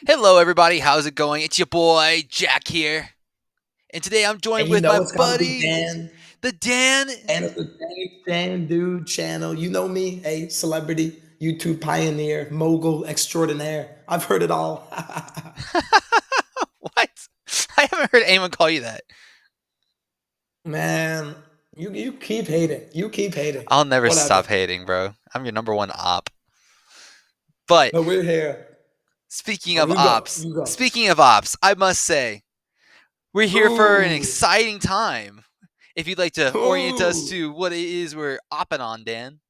Hello, everybody. How's it going? It's your boy Jack here, and today I'm joined And you with my know it's gotta be buddy, Dan. the Dan. And it's the Dan Dude channel. You know me, a celebrity, YouTube pioneer, mogul extraordinaire. I've heard it all. What? I haven't heard anyone call you that. Man, you keep hating. You keep hating. I'll never stop Whatever. hating, bro. I'm your number one op. But But we're here. speaking Oh, of you go. ops, You go. speaking of ops, I must say we're here for an Ooh. exciting time. If you'd like to orient us Ooh. to what it is we're opping on, Dan.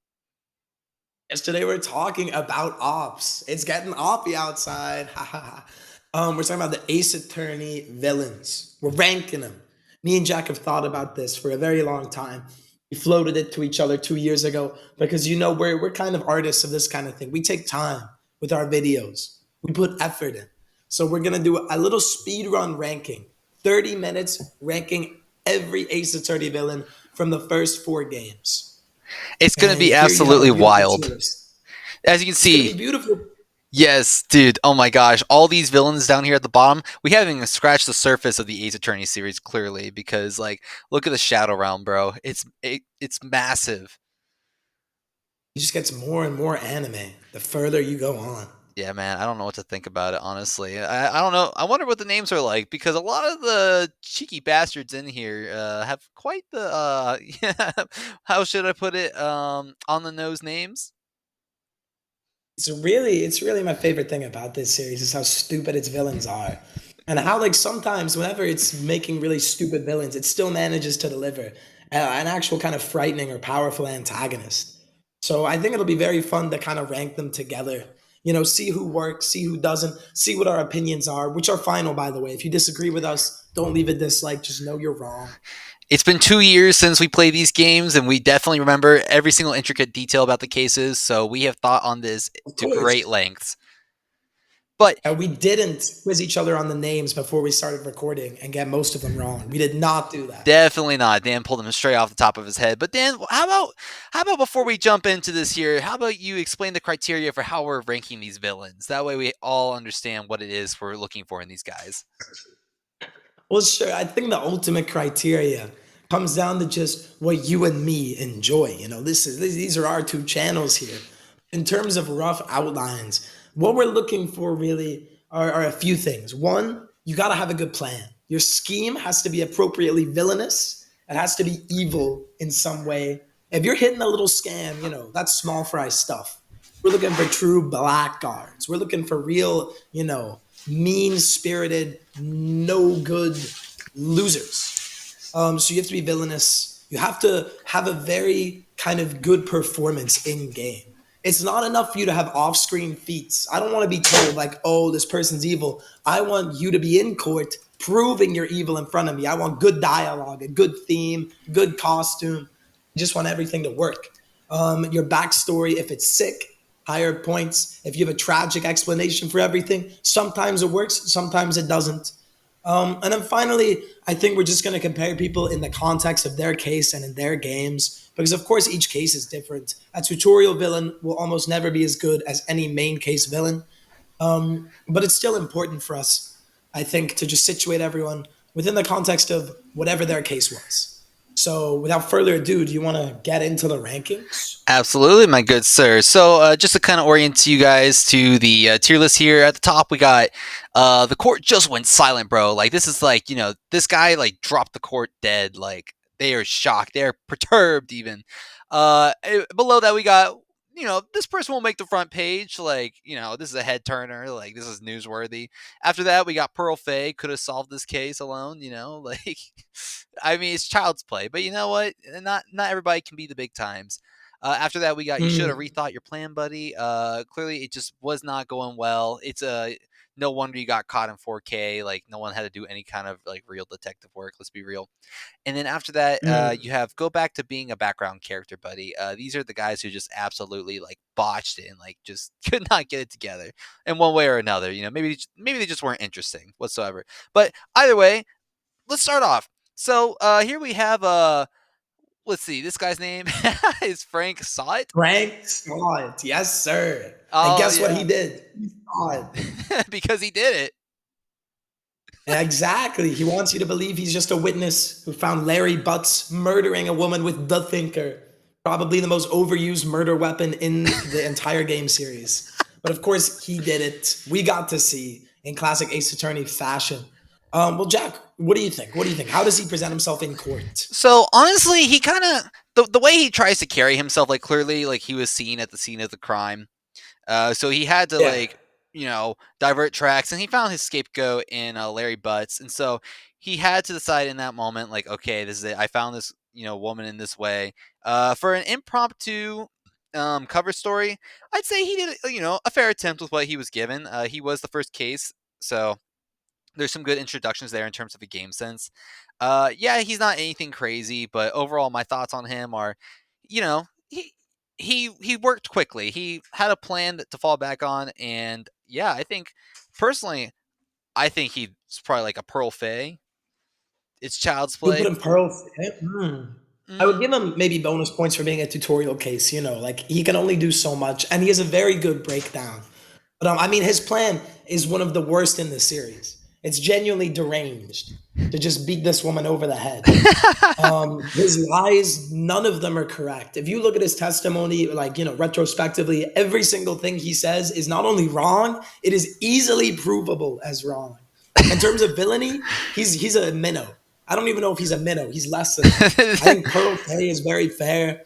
Yesterday we're talking about ops. It's getting oppy outside. We're talking about the Ace Attorney villains. We're ranking them. Me and Jack have thought about this for a very long time. We floated it to each other 2 years ago because we're kind of artists of this kind of thing. We take time with our videos. We put effort in. So we're gonna do a little speed run ranking. 30 minutes ranking every Ace Attorney villain from the first four games. It's gonna And be here you have a absolutely beautiful tier wild. list. As you can It's gonna see, be beautiful. yes, dude. Oh my gosh. All these villains down here at the bottom, we haven't even scratched the surface of the Ace Attorney series clearly because like look at the Shadow Realm, bro. It's massive. It just gets more and more anime the further you go on. Yeah, man. I don't know what to think about it, honestly. I don't know. I wonder what the names are like because a lot of the cheeky bastards in here have quite the yeah, how should I put it? On the nose names. It's really my favorite thing about this series is how stupid its villains are. And how like sometimes whenever it's making really stupid villains, it still manages to deliver an actual kind of frightening or powerful antagonist. So I think it'll be very fun to kind of rank them together. See who works, see who doesn't, see what our opinions are, which are final, by the way. If you disagree with us, don't leave a dislike. Just know you're wrong. It's been 2 years since we played these games, and we definitely remember every single intricate detail about the cases. So we have thought on this Of to great course. lengths. But We didn't quiz each other on the names before we started recording and get most of them wrong. We did not do that. definitely not. Dan pulled them straight off the top of his head. But Dan, how about before we jump into this here, how about you explain the criteria for how we're ranking these villains? That way we all understand what it is we're looking for in these guys. Well, sure. I think the ultimate criteria comes down to just what you and me enjoy. These are our two channels here. In terms of rough outlines, what we're looking for really are a few things. One, you got to have a good plan. Your scheme has to be appropriately villainous. It has to be evil in some way. If you're hitting a little scam, that's small fry stuff. We're looking for true blackguards. We're looking for real, mean spirited, no good losers. So you have to be villainous. You have to have a very kind of good performance in game. It's not enough for you to have off screen feats. I don't want to be told, like, oh, this person's evil. I want you to be in court proving you're evil in front of me. I want good dialogue, a good theme, good costume. I just want everything to work. Your backstory, if it's sick, higher points. If you have a tragic explanation for everything, sometimes it works, sometimes it doesn't. And then finally, I think we're just going to compare people in the context of their case and in their games, because of course each case is different. A tutorial villain will almost never be as good as any main case villain, but it's still important for us, I think, to just situate everyone within the context of whatever their case was. So, without further ado, do you want to get into the rankings? Absolutely, my good sir. So, just to kind of orient you guys to the tier list here at the top, we got the court just went silent, bro. Like, this is like, this guy like dropped the court dead. Like, they are shocked, they're perturbed, even. Below that, we got, this person will make the front page. Like, this is a head turner. Like, this is newsworthy. After that, we got Pearl Fay. Could have solved this case alone, like. I mean, it's child's play, but you know what? Not everybody can be the big times. After that, we got you should have Mm. rethought your plan, buddy. Clearly, it just was not going well. It's no wonder you got caught in 4K. Like no one had to do any kind of like real detective work. Let's be real. And then after that, Mm. you have go back to being a background character, buddy. These are the guys who just absolutely like botched it and like just could not get it together in one way or another. Maybe they just weren't interesting whatsoever. But either way, let's start off. So here we have let's see, this guy's name is Frank Sott. Frank Scott, yes, sir. And Oh guess what yeah, he did? He saw it. because he did it. Exactly. He wants you to believe he's just a witness who found Larry Butts murdering a woman with the Thinker, probably the most overused murder weapon in the entire game series. But of course, he did it. We got to see in classic Ace Attorney fashion. Well, Jack, what do you think? What do you think? How does he present himself in court? So honestly, he kind of the way he tries to carry himself, like clearly, like he was seen at the scene of the crime. So he had to Yeah. like divert tracks, and he found his scapegoat in Larry Butts, and so he had to decide in that moment, like, okay, this is it. I found this woman in this way. For an impromptu cover story, I'd say he did a fair attempt with what he was given. He was the first case, so there's some good introductions there in terms of a game sense. Yeah, he's not anything crazy, but overall, my thoughts on him are, he worked quickly. He had a plan to fall back on, and yeah, I think personally, I think he's probably like a Pearl Fay. It's child's You put play. him Pearl. Hmm. I would Mm. give him maybe bonus points for being a tutorial case. Like he can only do so much, and he has a very good breakdown. But I mean, his plan is one of the worst in the series. It's genuinely deranged to just beat this woman over the head. His lies, none of them are correct. If you look at his testimony, like, retrospectively, every single thing he says is not only wrong, it is easily provable as wrong. In terms of villainy, he's a minnow. I don't even know if he's a minnow. He's less than that. I think Pearl Fay is very fair,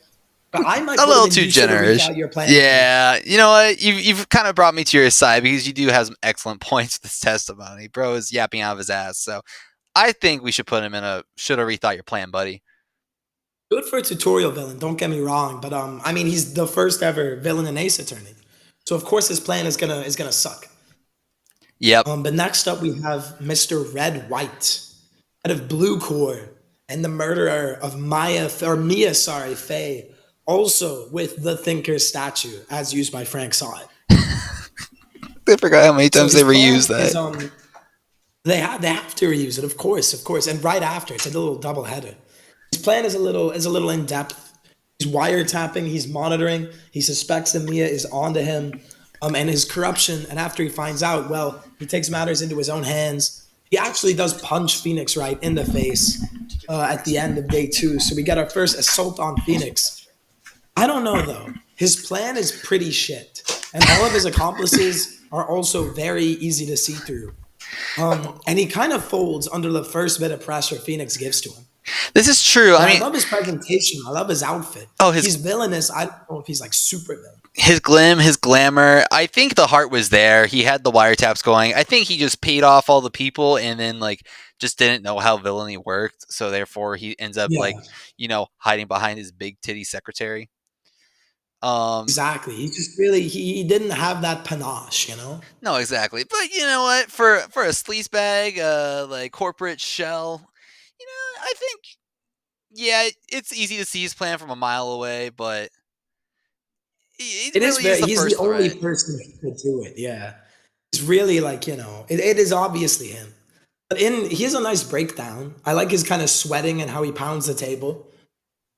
but I might A put him little in too you should have generous. rethought your plan, buddy. Yeah, you know what? You've kind of brought me to your side because you do have some excellent points with this testimony. Bro is yapping out of his ass, so I think we should put him in a should have rethought your plan, buddy. Good for a tutorial villain, don't get me wrong, but I mean he's the first ever villain in Ace Attorney. So of course his plan is gonna suck. Yep. But next up we have Mr. Red White, head of Blue Corps, and the murderer of Mia, sorry, Faye, also with the Thinker statue, as used by Frank Sod. I forgot how many So times they his reused plan that. is they have to reuse it, of course, and right after it's a little double header. His plan is a little in depth. He's wiretapping, he's monitoring, he suspects that Mia is onto him, and his corruption. And after he finds out, well, he takes matters into his own hands. He actually does punch Phoenix right in the face at the end of day two. So we get our first assault on Phoenix. I don't know though. His plan is pretty shit, and all of his accomplices are also very easy to see through. And he kind of folds under the first bit of pressure Phoenix gives to him. This is true. I And I mean, love his presentation. I love his outfit. oh, his He's villainous. I don't know if he's like super villain. his glamour. I think the heart was there. He had the wiretaps going. I think he just paid off all the people and then like just didn't know how villainy worked. So therefore, he ends up like Yeah, hiding behind his big titty secretary. Um, exactly. He just really he didn't have that panache. no, exactly. But you know what? For a sleaze bag, like corporate shell, I think yeah, it's easy to see his plan from a mile away, but it It is really is very. the He's the first only threat. person who could do it. Yeah, it's really like it is obviously him. But he has a nice breakdown. I like his kind of sweating and how he pounds the table.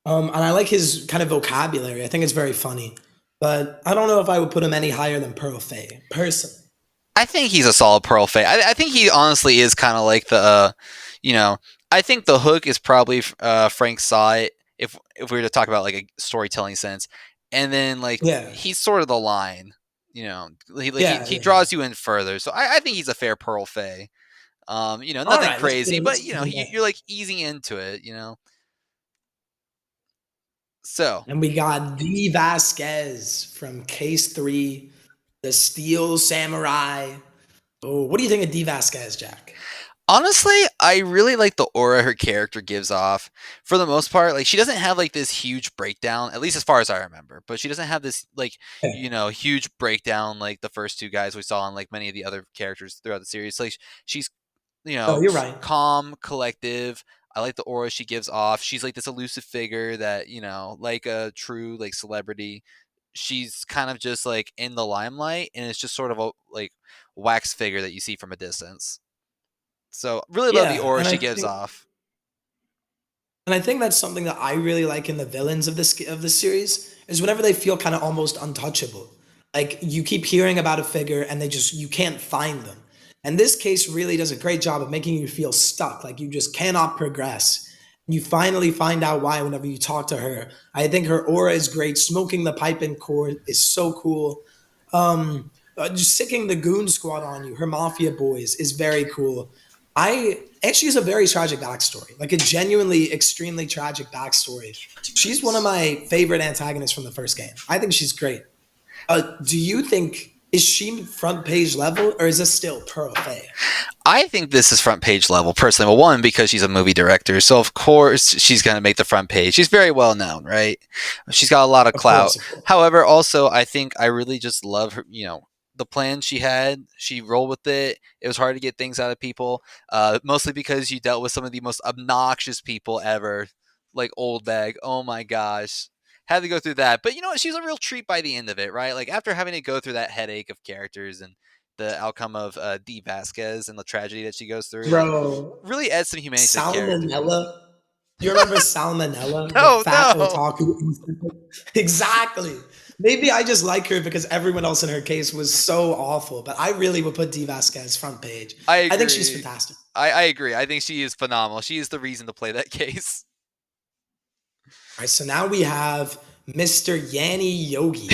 And I like his kind of vocabulary. I think it's very funny. But I don't know if I would put him any higher than Pearl Fay, personally. I think he's a solid Pearl Fay. I think he honestly is kind of like the, you know, I think the hook is probably Frank saw it if we were to talk about like a storytelling sense, and then like Yeah. he's sort of the line. He Yeah, he yeah, yeah. draws you in further. So I think he's a fair Pearl Fay. All Nothing right, let's put crazy, him but let's put him there. you're like easing into it. So And we got D Vasquez from Case 3, the Steel Samurai. Oh, what do you think of D Vasquez, Jack? honestly, I really like the aura her character gives off. For the most part, like she doesn't have like this huge breakdown, at least as far as I remember. But she doesn't have this like Yeah. huge breakdown like the first two guys we saw and like many of the other characters throughout the series. Like she's Oh, you're right. calm, collective. I like the aura she gives off. She's like this elusive figure that like a true like celebrity. She's kind of just like in the limelight, and it's just sort of a like wax figure that you see from a distance. So really love the Yeah, aura and I she gives think off. and I think that's something that I really like in the villains of the series is whenever they feel kind of almost untouchable. Like you keep hearing about a figure and you can't find them. And this case really does a great job of making you feel stuck, like you just cannot progress. You finally find out why whenever you talk to her. I think her aura is great. Smoking the pipe in court is so cool. Just sicking the goon squad on you, her mafia boys, is very cool. And she has a very tragic backstory, like a genuinely extremely tragic backstory. She's one of my favorite antagonists from the first game. I think she's great. Do you think is she front page level or is this still Pearl Fey? I think this is front page level personally. Well, one, because she's a movie director, so of course she's going to make the front page. She's very well known, right? She's got a lot of Of clout. course, of course. However, also I think I really just love her. The plan she had. She rolled with it. It was hard to get things out of people, mostly because you dealt with some of the most obnoxious people ever, like Old Bag. Oh my gosh. Had to go through that, but you know what? She was a real treat by the end of it, right? Like after having to go through that headache of characters and the outcome of D. Vasquez and the tragedy that she goes through, like Bro, really adds some humanity to the character. Salmonella. Do you remember Salmonella, the No, fat no, otaku? Exactly. Maybe I just like her because everyone else in her case was so awful, but I really would put D. Vasquez front page. I I think she's agree. fantastic. I agree. I think she is phenomenal. She is the reason to play that case. All right, so now we have Mr. Yanni Yogi,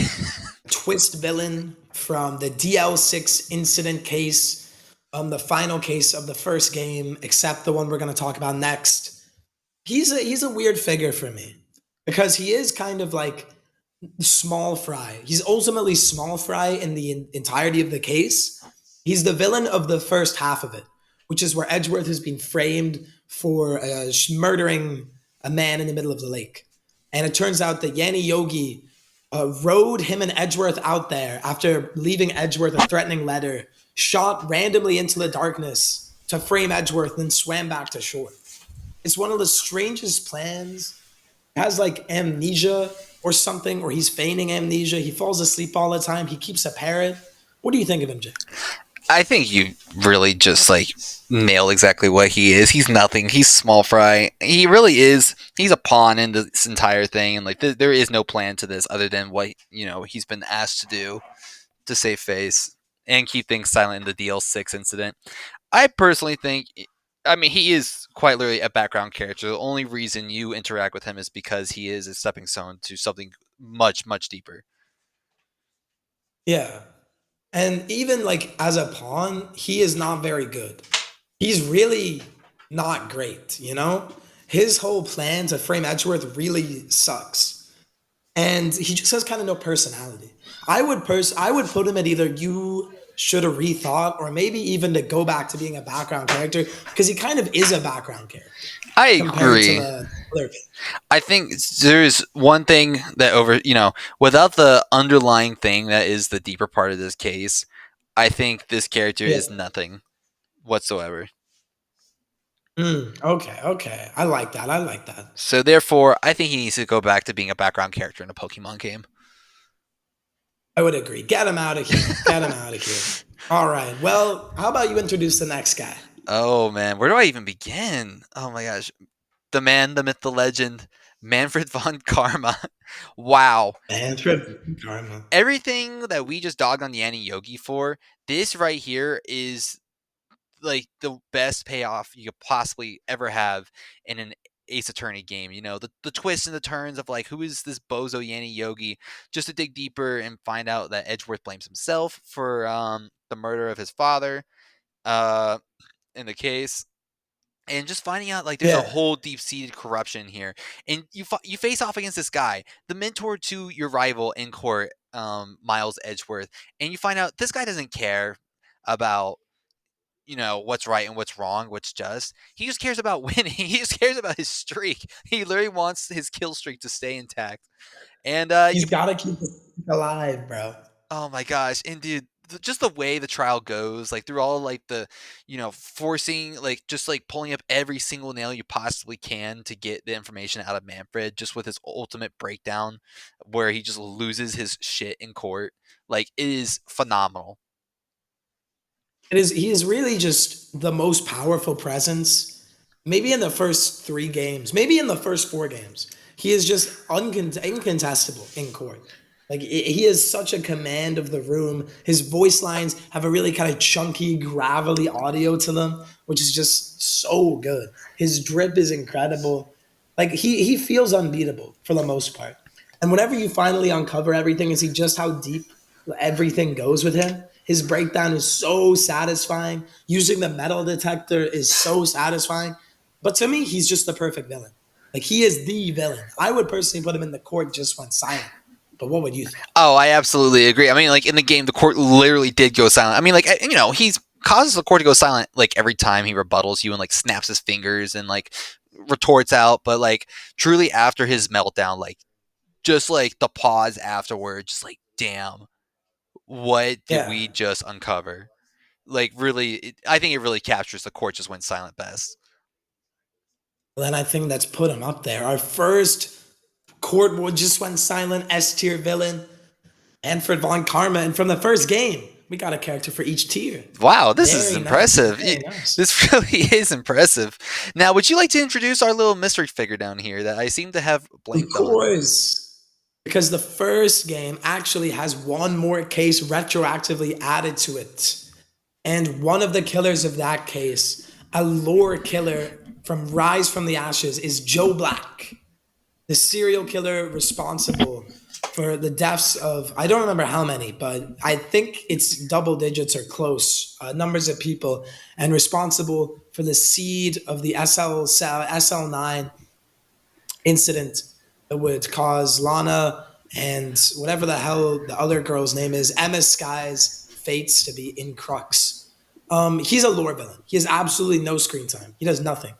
twist villain from the DL6 incident case, the final case of the first game, except the one we're going to talk about next. He's a weird figure for me because he is kind of like small fry. He's ultimately small fry in the entirety of the case. He's the villain of the first half of it, which is where Edgeworth has been framed for murdering a man in the middle of the lake. And it turns out that Yanni Yogi rode him and Edgeworth out there after leaving Edgeworth a threatening letter, shot randomly into the darkness to frame Edgeworth, then swam back to shore. It's one of the strangest plans. Has like amnesia or something, or he's feigning amnesia. He falls asleep all the time. He keeps a parrot. What do you think of him, Jay? I think you really just like nail exactly what he is. He's nothing. He's small fry. He really is. He's a pawn in this entire thing, and like there is no plan to this other than what he's been asked to do to save face and keep things silent in the DL6 incident. I personally think, I mean, he is quite literally a background character. The only reason you interact with him is because he is a stepping stone to something much, much deeper. Yeah. And even like as a pawn, he is not very good. He's really not great, you know? His whole plan to frame Edgeworth really sucks. And he just has kind of no personality. I would put him at either you should have rethought or maybe even to go back to being a background character because he kind of is a background character I compared to agree. the other. I think there's one thing that without the underlying thing that is the deeper part of this case, I think this character Yeah. is nothing whatsoever. Okay, okay. I like that. I like that. So therefore, I think he needs to go back to being a background character in a Pokemon game. I would agree. Get him out of here. Get him out of here. All right. Well, how about you introduce the next guy? Oh man, where do I even begin? Oh my gosh, the man, the myth, the legend, Manfred von Karma. Wow, Manfred Karma. everything that we just dogged on Yanni Yogi for, this right here is like the best payoff you could possibly ever have in an Ace Attorney game. The twists and the turns of like, who is this bozo Yanni Yogi, just to dig deeper and find out that Edgeworth blames himself for the murder of his father uh, in the case. And just finding out like there's a Yeah. whole deep-seated corruption here, and you face off against this guy, the mentor to your rival in court, Miles Edgeworth, and you find out this guy doesn't care about what's right and what's wrong, what's just. He just cares about winning. He just cares about his streak. He literally wants his kill streak to stay intact. And He's got to keep it alive, bro. oh my gosh, and dude, just the way the trial goes, like through all like the, forcing, like just like pulling up every single nail you possibly can to get the information out of Manfred, just with his ultimate breakdown, where he just loses his shit in court. Like it is phenomenal. He is really just the most powerful presence, maybe in the first 3 games, maybe in the first 4 games. He is just incontestable in court. Like he has such a command of the room. His voice lines have a really kind of chunky, gravelly audio to them, which is just so good. His drip is incredible. Like he feels unbeatable for the most part. And whenever you finally uncover everything and see just how deep everything goes with him, his breakdown is so satisfying. Using the metal detector is so satisfying. But to me, he's just the perfect villain. Like he is the villain. I would personally put him in the court just went silent. But what would you think? Oh, I absolutely agree. I mean, like in the game, the court literally did go silent. I mean, like he's causes the court to go silent like every time he rebuttals you and like snaps his fingers and like retorts out. But like truly after his meltdown, like just like the pause afterward, just like damn, what did Yeah. we just uncover? Like really, I think it really captures the court just went silent best. Well, then I think that's put him up there. Our first court just went silent S tier villain, Manfred von Karma. And from the first game, we got a character for each tier. Wow, this is Very nice. impressive. Very nice. This really is impressive. Now, would you like to introduce our little mystery figure down here that I seem to have Of blanked on? course. Because the first game actually has one more case retroactively added to it. And one of the killers of that case, a lore killer from Rise from the Ashes, is Joe Black, the serial killer responsible for the deaths of, I don't remember how many, but I think it's double digits or close numbers of people, and responsible for the seed of the SL9 incident that would cause Lana and whatever the hell the other girl's name is, Emma Sky's fates to be in Crux. He's a lore villain. He has absolutely no screen time. He does nothing.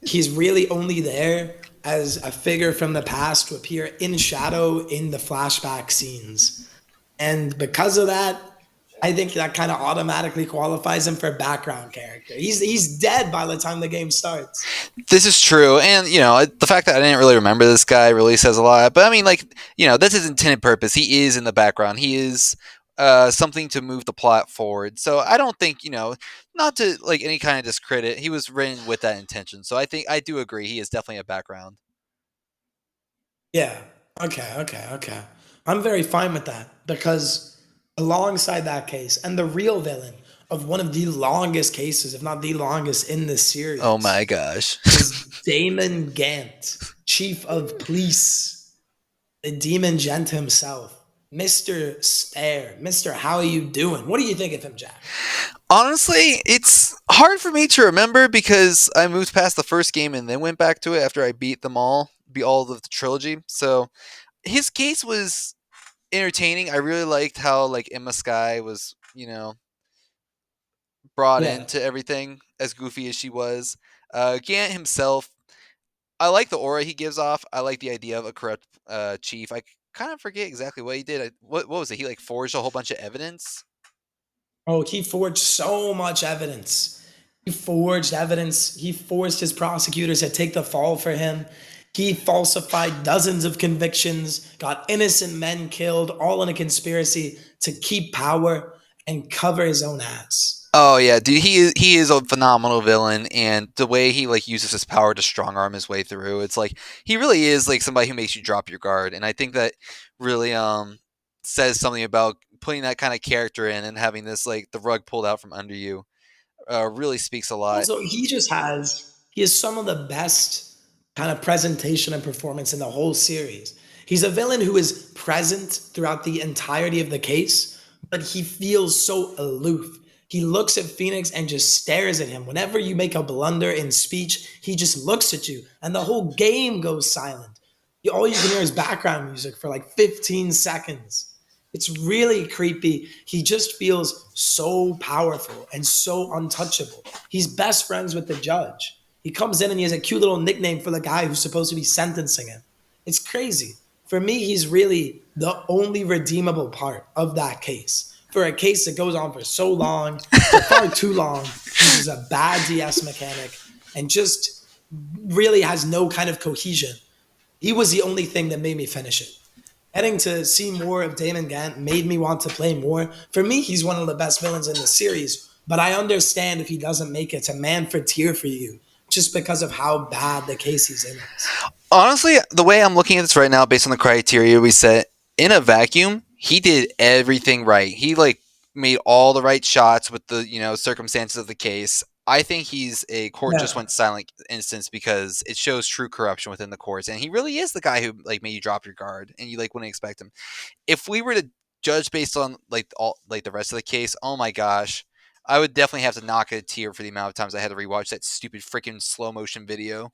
He's really only there as a figure from the past to appear in shadow in the flashback scenes. And because of that, I think that kind of automatically qualifies him for background character. He's dead by the time the game starts. This is true, and the fact that I didn't really remember this guy really says a lot. But I mean, like that's his intended purpose. He is in the background. He is something to move the plot forward. So I don't think not to like any kind of discredit. He was written with that intention. So I think I do agree. He is definitely a background. Yeah. Okay. I'm very fine with that because alongside that case and the real villain of one of the longest cases, if not the longest in this Oh series, my gosh. is Damon Gant, Chief of Police, the Demon Gent himself, Mr. Stare, Mr. How are you doing? What do you think of him, Jack? Honestly, it's hard for me to remember because I moved past the first game and then went back to it after I beat all of the trilogy. So his case was entertaining. I really liked how like Emma Sky was, brought Yeah. into everything as goofy as she was. Gant himself, I like the aura he gives off. I like the idea of a corrupt chief. I kind of forget exactly what he did. What was it? He like forged a whole bunch of evidence. Oh, he forged so much evidence. He forged evidence. He forced his prosecutors to take the fall for him. He falsified dozens of convictions, got innocent men killed, all in a conspiracy to keep power and cover his own ass. Oh yeah, dude, he is a phenomenal villain, and the way he like uses his power to strong arm his way through, it's like he really is like somebody who makes you drop your guard, and I think that really says something about putting that kind of character in and having this like the rug pulled out from under you. Really speaks a lot. Also, he has some of the best kind of presentation and performance in the whole series. He's a villain who is present throughout the entirety of the case, but he feels so aloof. He looks at Phoenix and just stares at him. Whenever you make a blunder in speech, he just looks at you, and the whole game goes silent. All you can hear is background music for like 15 seconds. It's really creepy. He just feels so powerful and so untouchable. He's best friends with the judge. He comes in and he has a cute little nickname for the guy who's supposed to be sentencing him. It's crazy. For me, he's really the only redeemable part of that case. For a case that goes on for so long, for far too long, uses a bad DS mechanic and just really has no kind of cohesion. He was the only thing that made me finish it. Getting to see more of Damon Gant made me want to play more. For me, he's one of the best villains in the series, but I understand if he doesn't make it to man for tier for you just because of how bad the case he's in is. Honestly, the way I'm looking at this right now, based on the criteria we set in a vacuum, he did everything right. He like made all the right shots with the circumstances of the case. I think he's a court just Yeah. went silent instance because it shows true corruption within the courts, and he really is the guy who like made you drop your guard and you like wouldn't expect him. If we were to judge based on like all like the rest of the case, oh my gosh, I would definitely have to knock a tear for the amount of times I had to rewatch that stupid freaking slow motion video.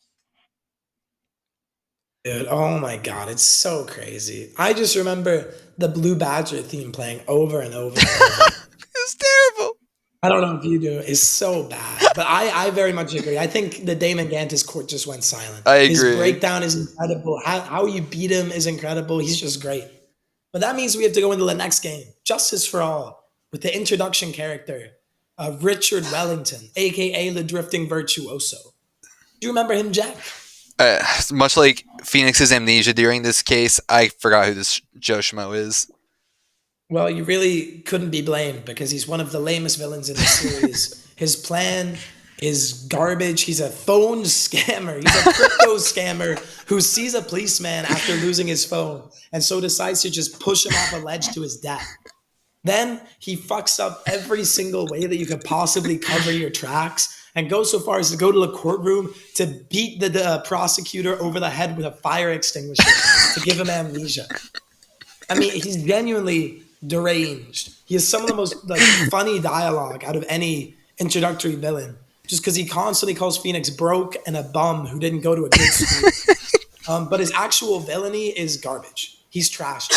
Dude, oh my God, it's so crazy. I just remember the Blue Badger theme playing over and over and over. It's terrible. I don't know if you do. It's so bad. But I very much agree. I think the Damon Gantis court just went silent. I His agree. breakdown is incredible. How you beat him is incredible. He's just great. But that means we have to go into the next game. Justice for All, with the introduction character of Richard Wellington, aka the Drifting Virtuoso. Do you remember him, Jack? Much like Phoenix's amnesia during this case, I forgot who this Joe Schmo is. Well, you really couldn't be blamed because he's one of the lamest villains in the series. His plan is garbage. He's a phone scammer. He's a crypto scammer who sees a policeman after losing his phone and so decides to just push him off a ledge to his death. Then he fucks up every single way that you could possibly cover your tracks and goes so far as to go to the courtroom to beat the prosecutor over the head with a fire extinguisher to give him amnesia. I mean, he's genuinely deranged. He has some of the most like funny dialogue out of any introductory villain, just because he constantly calls Phoenix broke and a bum who didn't go to a good school. But his actual villainy is garbage. He's trash.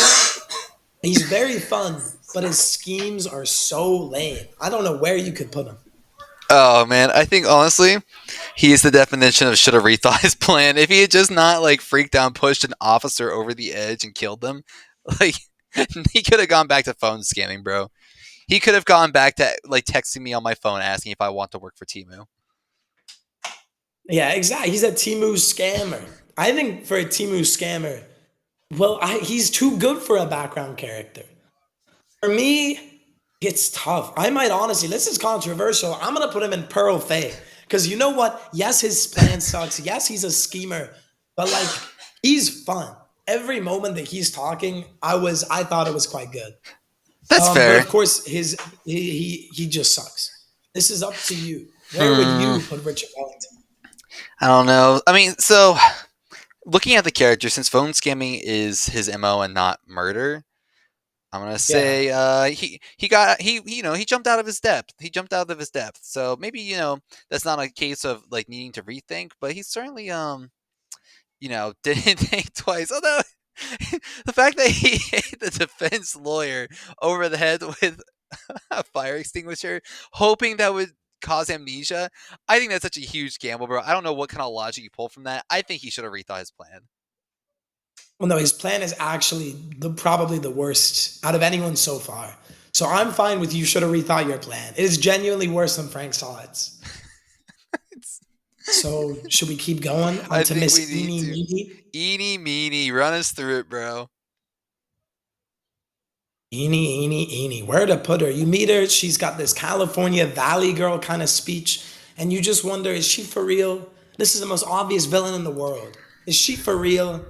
He's very fun, but his schemes are so lame. I don't know where you could put him. Oh man, I think honestly, he is the definition of should have rethought his plan. If he had just not like freaked out, and pushed an officer over the edge and killed them, like he could have gone back to phone scamming, bro. He could have gone back to like texting me on my phone asking if I want to work for Timu. Yeah, exactly. He's a Timu scammer. I think for a Timu scammer, well, he's too good for a background character. For me, it's tough. I might honestly, this is controversial. I'm gonna put him in Pearl Fay. Because you know what? Yes, his plan sucks. Yes, he's a schemer, but like he's fun. Every moment that he's talking, I thought it was quite good. That's But fair. of course, he just sucks. This is up to you. Where would Hmm. you put Richard Wellington? I don't know. I mean, so looking at the character, since phone scamming is his MO and not murder, I'm gonna Yeah. say he jumped out of his depth. He jumped out of his depth. So maybe that's not a case of like needing to rethink, but he certainly didn't think twice. Although the fact that he hit the defense lawyer over the head with a fire extinguisher, hoping that would cause amnesia, I think that's such a huge gamble, bro. I don't know what kind of logic you pull from that. I think he should have rethought his plan. Well, no, his plan is actually probably the worst out of anyone so far. So I'm fine with you should have rethought your plan. It is genuinely worse than Frank Solid's. So should we keep going on I to think we Miss need Eenie to. Meenie? Eeny meeny, run us through it, bro. Eenie, eenie, eenie. Where to put her? You meet her, she's got this California Valley girl kind of speech, and you just wonder, is she for real? This is the most obvious villain in the world. Is she for real?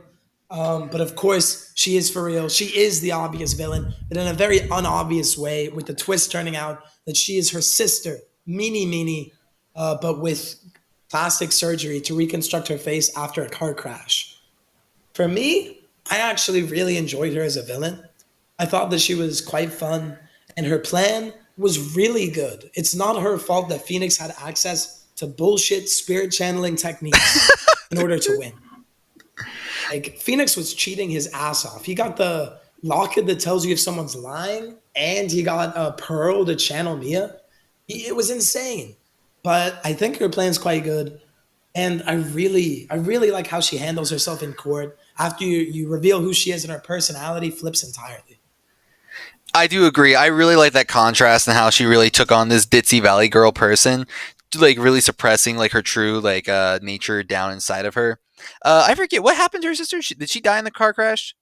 But of course, she is for real. She is the obvious villain, but in a very unobvious way, with the twist turning out that she is her sister, Meanie Meanie, but with plastic surgery to reconstruct her face after a car crash. For me, I actually really enjoyed her as a villain. I thought that she was quite fun, and her plan was really good. It's not her fault that Phoenix had access to bullshit spirit channeling techniques in order to win. Like Phoenix was cheating his ass off. He got the locket that tells you if someone's lying, and he got a pearl to channel Mia. It was insane. But I think her plan's quite good. And I really like how she handles herself in court. After you reveal who she is and her personality flips entirely. I do agree. I really like that contrast and how she really took on this ditzy Valley girl person, like really suppressing like her true like nature down inside of her. I forget what happened to her sister. Did she die in the car crash?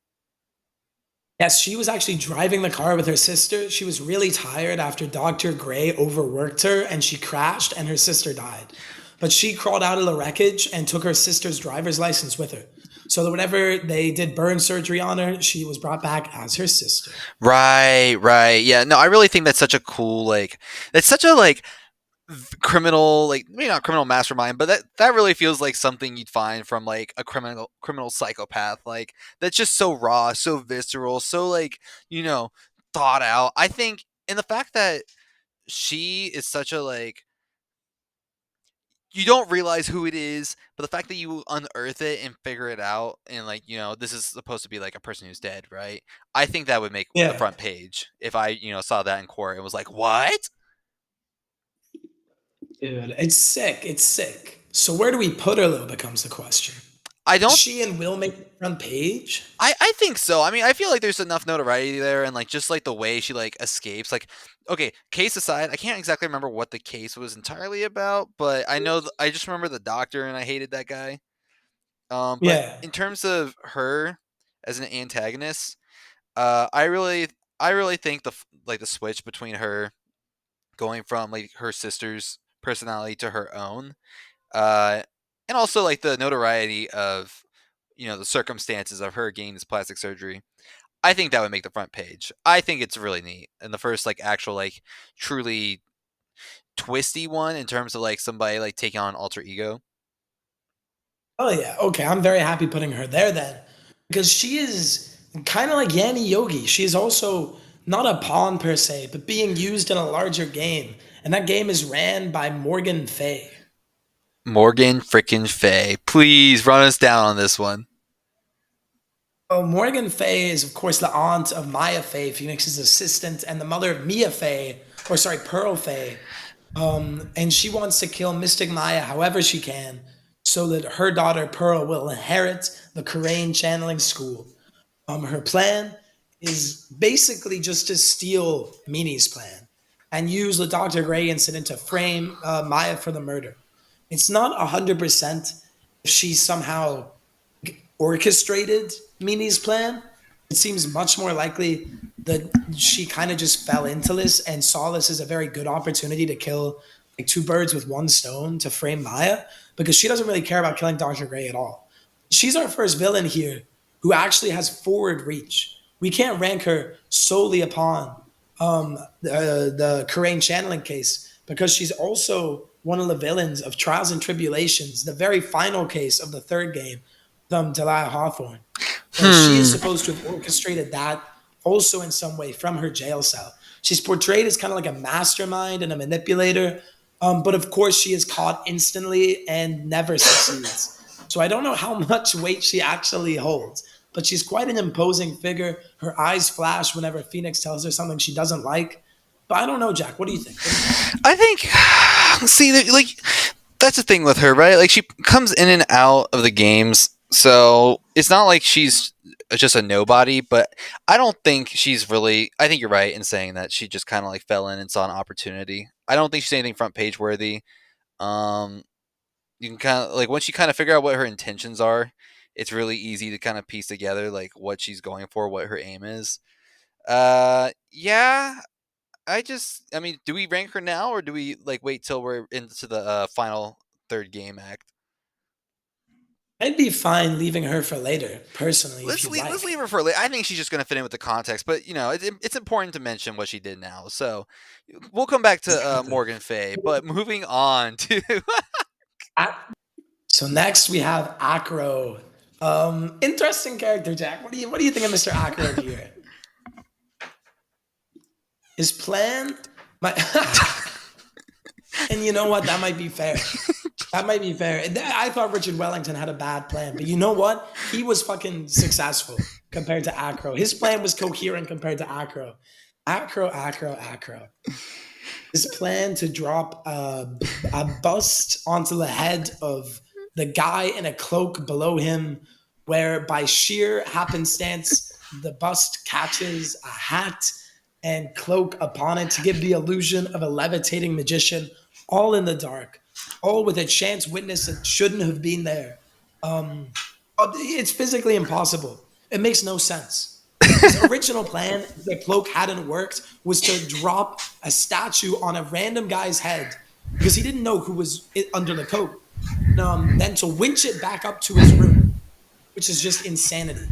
Yes, she was actually driving the car with her sister. She was really tired after Dr. Gray overworked her and she crashed and her sister died. But she crawled out of the wreckage and took her sister's driver's license with her. so that whenever they did burn surgery on her, she was brought back as her sister. Right, right. Yeah, no, I really think that's such a cool like that's such a like criminal like maybe not criminal mastermind, but that really feels like something you'd find from like a criminal psychopath. Like that's just so raw, so visceral, so like, you know, thought out. I think and the fact that she is such a like you don't realize who it is, but the fact that you unearth it and figure it out, and like you know, this is supposed to be like a person who's dead, right? I think that would make the Yeah, front page if I saw that in court and was like, what? dude, it's sick. It's sick. So where do we put her though becomes the question. I Does don't. she and Will make the front page? I think so. I mean, I feel like there's enough notoriety there, and like just like the way she like escapes. Like, okay, case aside, I can't exactly remember what the case was entirely about, but I know I just remember the doctor, and I hated that guy. But Yeah. in terms of her as an antagonist, I really think like the switch between her going from like her sister's personality to her own, uh, and also like the notoriety of the circumstances of her getting this plastic surgery. I think that would make the front page. I think it's really neat and the first like actual like truly twisty one in terms of like somebody like taking on alter ego. Oh yeah. Okay, I'm very happy putting her there then, because she is kind of like Yanni Yogi. She is also not a pawn per se, but being used in a larger game, and that game is ran by Morgan Fay. Morgan frickin' Fay, please run us down on this one. Oh, Morgan Fay is of course the aunt of Maya Fay, Phoenix's assistant, and the mother of Mia Fay, or sorry, Pearl Fay. And she wants to kill Mystic Maya however she can, so that her daughter Pearl will inherit the Karain channeling school. Her plan is basically just to steal Mini's plan and use the Dr. Gray incident to frame Maya for the murder. It's not 100% if she somehow orchestrated Mini's plan. It seems much more likely that she kind of just fell into this and saw this as a very good opportunity to kill like two birds with one stone to frame Maya, because she doesn't really care about killing Dr. Gray at all. She's our first villain here who actually has forward reach. We can't rank her solely upon the Karain channeling case, because she's also one of the villains of Trials and Tribulations, the very final case of the third game, Delia Hawthorne. She is Hmm. supposed to have orchestrated that also in some way from her jail cell. She's portrayed as kind of like a mastermind and a manipulator, but of course she is caught instantly and never succeeds. So I don't know how much weight she actually holds, but she's quite an imposing figure. Her eyes flash whenever Phoenix tells her something she doesn't like. But I don't know, Jack. What do you think? What do you think? I think see like that's the thing with her, right? Like she comes in and out of the games, so it's not like she's just a nobody. But I don't think she's really. I think you're right in saying that she just kind of like fell in and saw an opportunity. I don't think she's anything front page worthy. Um, you can kind of like once you kind of figure out what her intentions are, it's really easy to kind of piece together like what she's going for, what her aim is. Yeah, I mean, do we rank her now or do we like wait till we're into the final third game act? I'd be fine leaving her for later, personally, if you'd Let's like. leave her for later. I think she's just going to fit in with the context, but it's important to mention what she did now. So we'll come back to Exactly. Morgan Fay, but moving on to So next we have Acro. Interesting character, Jack. What do you think of Mr. Acro here? His plan, my, and you know what? That might be fair. That might be fair. I thought Richard Wellington had a bad plan, but you know what? He was fucking successful compared to Acro. His plan was coherent compared to Acro. Acro. His plan to drop a bust onto the head of the guy in a cloak below him, where by sheer happenstance, the bust catches a hat and cloak upon it to give the illusion of a levitating magician, all in the dark, all with a chance witness that shouldn't have been there. Um, it's physically impossible. It makes no sense. His original plan, if the cloak hadn't worked, was to drop a statue on a random guy's head because he didn't know who was under the coat. Then to winch it back up to his room. which is just insanity.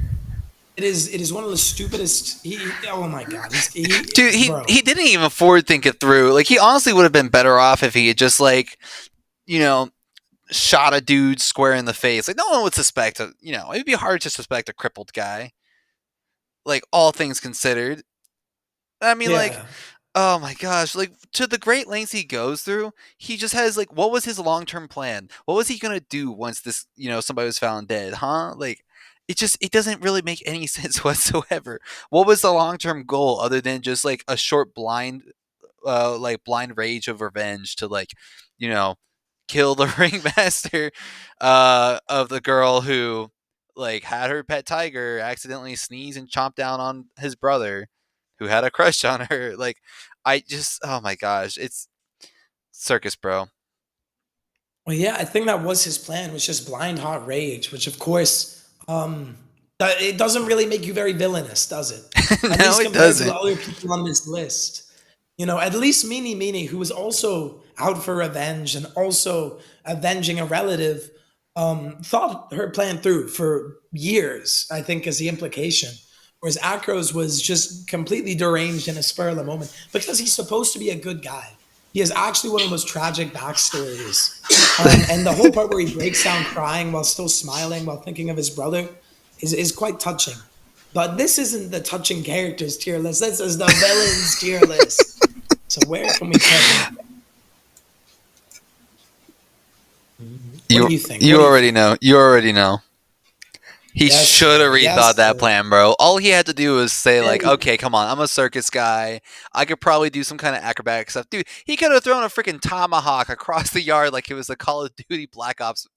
It is one of the stupidest. Oh my god, Dude, bro. he didn't even forward think it through. Like, he honestly would have been better off if he had just, like, you know, shot a dude square in the face. Like, no one would suspect a, it'd be hard to suspect a crippled guy. Like, all things considered. I mean, like, Yeah. oh my gosh, like, to the great lengths he goes through, he just has, like, what was his long term plan? What was he gonna do once this, somebody was found dead, huh? Like, it doesn't really make any sense whatsoever. What was the long term goal other than just like a short blind rage of revenge to, like, you know, kill the ringmaster of the girl who, like, had her pet tiger accidentally sneeze and chomp down on his brother who had a crush on her. Like, I just, oh my gosh, it's circus, bro. Well, yeah, I think that was his plan, was just blind hot rage, which of course, it doesn't really make you very villainous, does it? At No, least it compared to the doesn't. other people on this list. At least Meanie, who was also out for revenge and also avenging a relative, thought her plan through for years, I think is the implication. Whereas Akros was just completely deranged in a spur of the moment because he's supposed to be a good guy. He has actually one of the most tragic backstories. And the whole part where he breaks down crying while still smiling while thinking of his brother is quite touching. But this isn't the touching characters tier list. This is the villains tier list. So where can we put him? What do You you think? What you do you already think? know. You already know. He Yes, should have sir. rethought Yes, that sir. plan, bro. All he had to do was say, There like, you go. okay, come on, I'm a circus guy. I could probably do some kind of acrobatic stuff. Dude, he could have thrown a freaking tomahawk across the yard like it was a Call of Duty Black Ops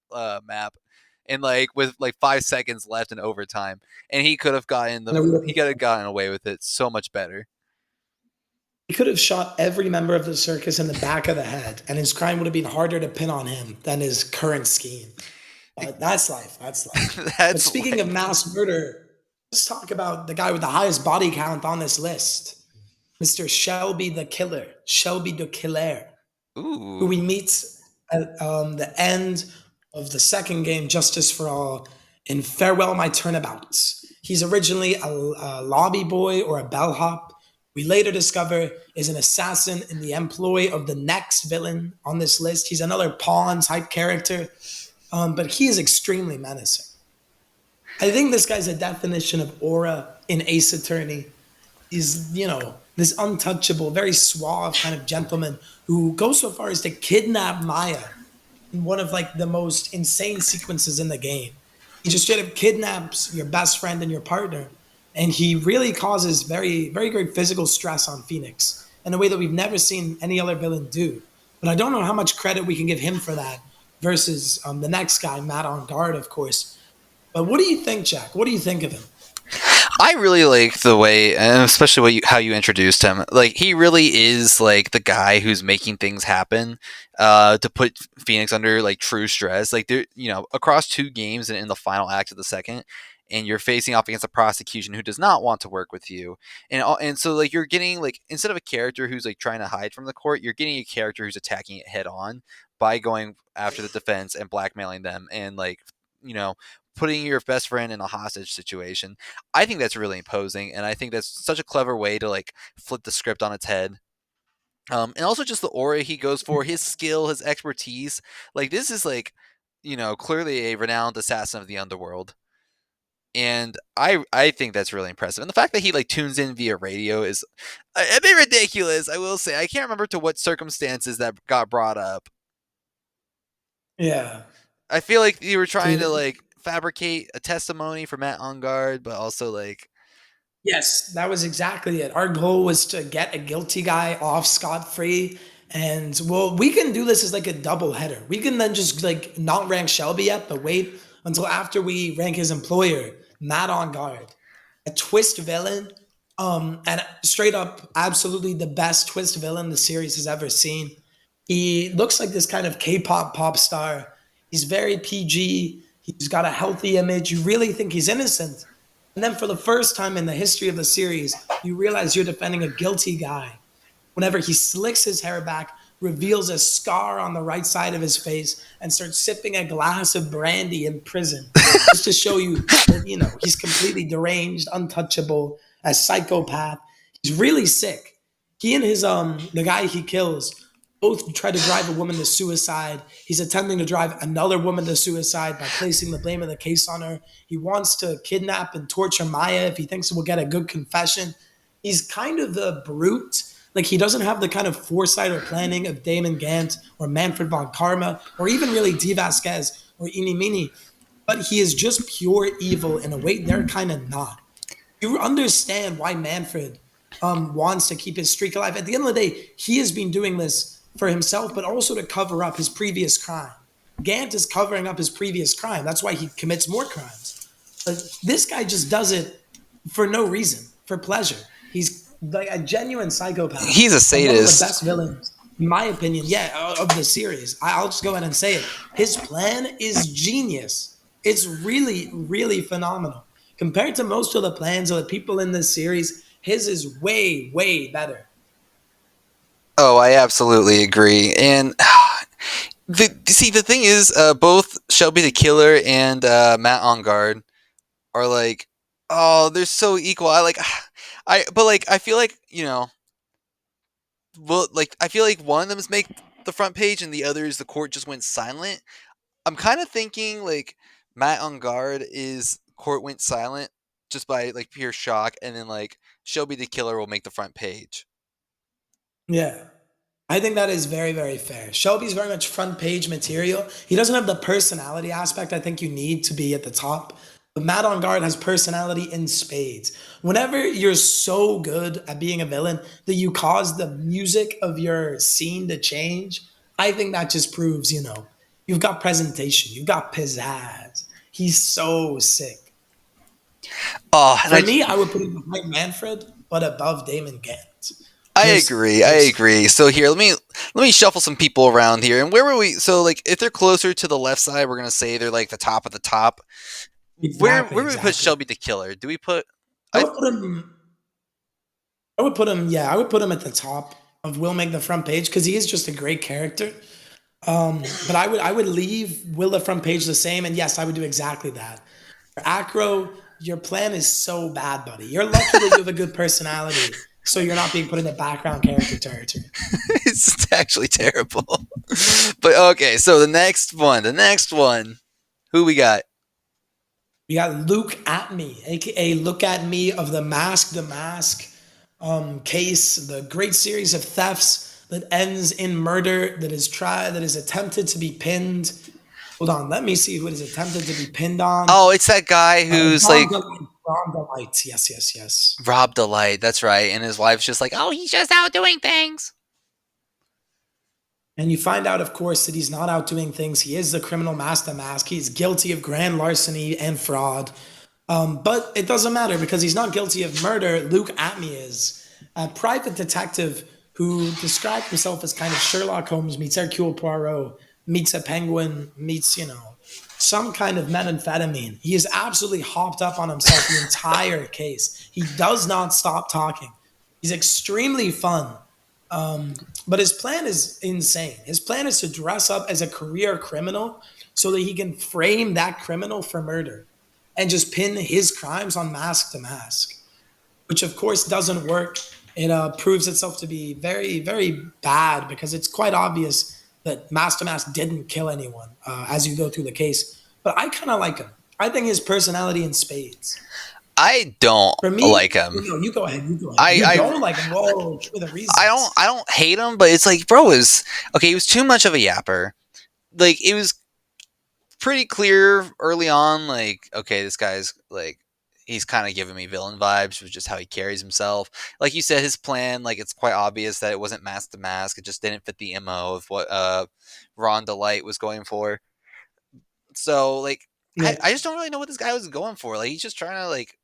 map. And, like, with like 5 seconds left in overtime, and And it would he have could have gotten away with it so much better. He could have shot every member of the circus in the back of the head, and his crime would have been harder to pin on him than his current scheme. But that's life. That's life. But That's speaking of life. mass murder, let's talk about the guy with the highest body count on this list, Mr. Shelby the Killer, Shelby the Killer, who Ooh. we meet at the end of the second game, Justice for All, in Farewell My Turnabouts. He's originally a lobby boy or a bellhop. We later discover is an assassin in the employ of the next villain on this list. He's another pawn type character, but he is extremely menacing. I think this guy's a definition of aura in Ace Attorney. He's, this untouchable, very suave kind of gentleman who goes so far as to kidnap Maya in one of like the most insane sequences in the game. He just straight up kidnaps your best friend and your partner, and he really causes very, very great physical stress on Phoenix in a way that we've never seen any other villain do. But I don't know how much credit we can give him for that versus the next guy, Matt on guard, of course. But what do you think, Jack? What do you think of him? I really like the way, and especially how you introduced him. Like, he really is like the guy who's making things happen, to put Phoenix under like true stress. Like, there, across two games and in the final act of the second, and you're facing off against a prosecution who does not want to work with you, and so, like, you're getting, like, instead of a character who's like trying to hide from the court, you're getting a character who's attacking it head on by going after the defense and blackmailing them, and, like, you know putting your best friend in a hostage situation. I think that's really imposing, and I think that's such a clever way to, like, flip the script on its head. And also just the aura he goes for, his skill, his expertise. Like, this is like, clearly a renowned assassin of the underworld, and I think that's really impressive. And the fact that he, like, tunes in via radio is a bit ridiculous. I will say, I can't remember to what circumstances that got brought up. Yeah. I feel like you were trying to, Dude, like, fabricate a testimony for Matt on guard, but also, like, yes, that was exactly it. Our goal was to get a guilty guy off scot free. And well, we can do this as like a double header. We can then just like not rank Shelby yet, but wait until after we rank his employer, Matt on guard. A twist villain, and straight up, absolutely the best twist villain the series has ever seen. He looks like this kind of K-pop pop star. He's very PG. He's got a healthy image. You really think he's innocent. And then for the first time in the history of the series, you realize you're defending a guilty guy whenever he slicks his hair back, reveals a scar on the right side of his face and starts sipping a glass of brandy in prison, just to show you that, he's completely deranged, untouchable, a psychopath. He's really sick. He and the guy he kills both try to drive a woman to suicide. He's attempting to drive another woman to suicide by placing the blame of the case on her. He wants to kidnap and torture Maya if he thinks we'll get a good confession. He's kind of the brute. Like, he doesn't have the kind of foresight or planning of Damon Gant or Manfred von Karma or even really D. Vasquez or Inimini, but he is just pure evil in a way they're kind of not. You understand why Manfred wants to keep his streak alive. At the end of the day, he has been doing this for himself, but also to cover up his previous crime. Gant is covering up his previous crime. That's why he commits more crimes. But this guy just does it for no reason, for pleasure. He's like a genuine psychopath He's a and one of the sadist. best villains, in my opinion, of the series. I'll just go ahead and say it. His plan is genius. It's really, really phenomenal. Compared to most of the plans of the people in this series, his is way, way better. Oh, I absolutely agree. And the thing is, both Shelby the Killer and Matt on Guard are like, oh, they're so equal. But like, I feel like well, like I feel like one of them is make the front page, and the other is the court just went silent. I'm kind of thinking like Matt on Guard is court went silent just by like pure shock, and then like Shelby the Killer will make the front page. Yeah. I think that is very, very fair. Shelby's very much front page material. He doesn't have the personality aspect I think you need to be at the top. But Matt on Guard has personality in spades. Whenever you're so good at being a villain that you cause the music of your scene to change, I think that just proves, you've got presentation, you've got pizzazz. He's so sick. Oh, and For me, I would put him behind Manfred, but above Damon Gant. I Just agree. I personally. agree. So here, let me shuffle some people around here. And where were we? So like, if they're closer to the left side, we're gonna say they're like the top of the top. Where Exactly, where would we put exactly. Shelby the Killer? Do we put? I I would put him. Yeah, I would put him at the top of Will Make the front page because he is just a great character. But I would leave Will the front page the same, and yes, I would do exactly that. For Acro, your plan is so bad, buddy. You're lucky that you have a good personality, so you're not being put in the background character territory. it's actually terrible. But okay, so the next one, who we got? We got Luke at me, aka Look at Me of the Mask case, the great series of thefts that ends in murder that is tried, that is attempted to be pinned. Hold on, let me see who it is attempted to be pinned on. Oh, it's that guy who's Ron like Delight. Ron Delight. Yes, yes, yes. Rob Delight. That's right, and his wife's just like, oh, he's just out doing things. And you find out, of course, that he's not out doing things. He is the criminal master mask. He's guilty of grand larceny and fraud. But it doesn't matter because he's not guilty of murder. Luke Atme is a private detective who described himself as kind of Sherlock Holmes meets Hercule Poirot, meets a penguin, meets, some kind of methamphetamine. He is absolutely hopped up on himself the entire case. He does not stop talking. He's extremely fun. But his plan is insane. His plan is to dress up as a career criminal so that he can frame that criminal for murder and just pin his crimes on mask to mask, which of course doesn't work. It proves itself to be very, very bad because it's quite obvious that Mask to Mask didn't kill anyone as you go through the case. But I kind of like him. I think his personality in spades. I don't For me, like him. no, you go ahead. You go ahead. I You I don't like him. Whoa, for the I don't reasons. I don't hate him, but it's like, bro, is okay. He was too much of a yapper. Like it was pretty clear early on. Like, okay, this guy's like he's kind of giving me villain vibes with just how he carries himself. Like you said, his plan, like it's quite obvious that it wasn't mask to mask. It just didn't fit the mo of what Ron Delight was going for. So like, I Yeah, I just don't really know what this guy was going for. Like he's just trying to like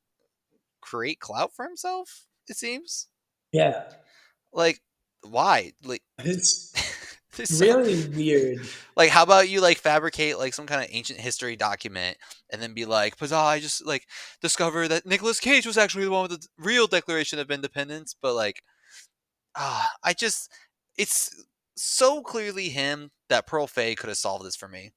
create clout for himself. It seems yeah. like why like It's this so really weird. like how about you like fabricate like some kind of ancient history document and then be like, "Huzzah, I just like discovered that Nicolas Cage was actually the one with the real Declaration of Independence," but like I just it's so clearly him that Pearl Fey could have solved this for me.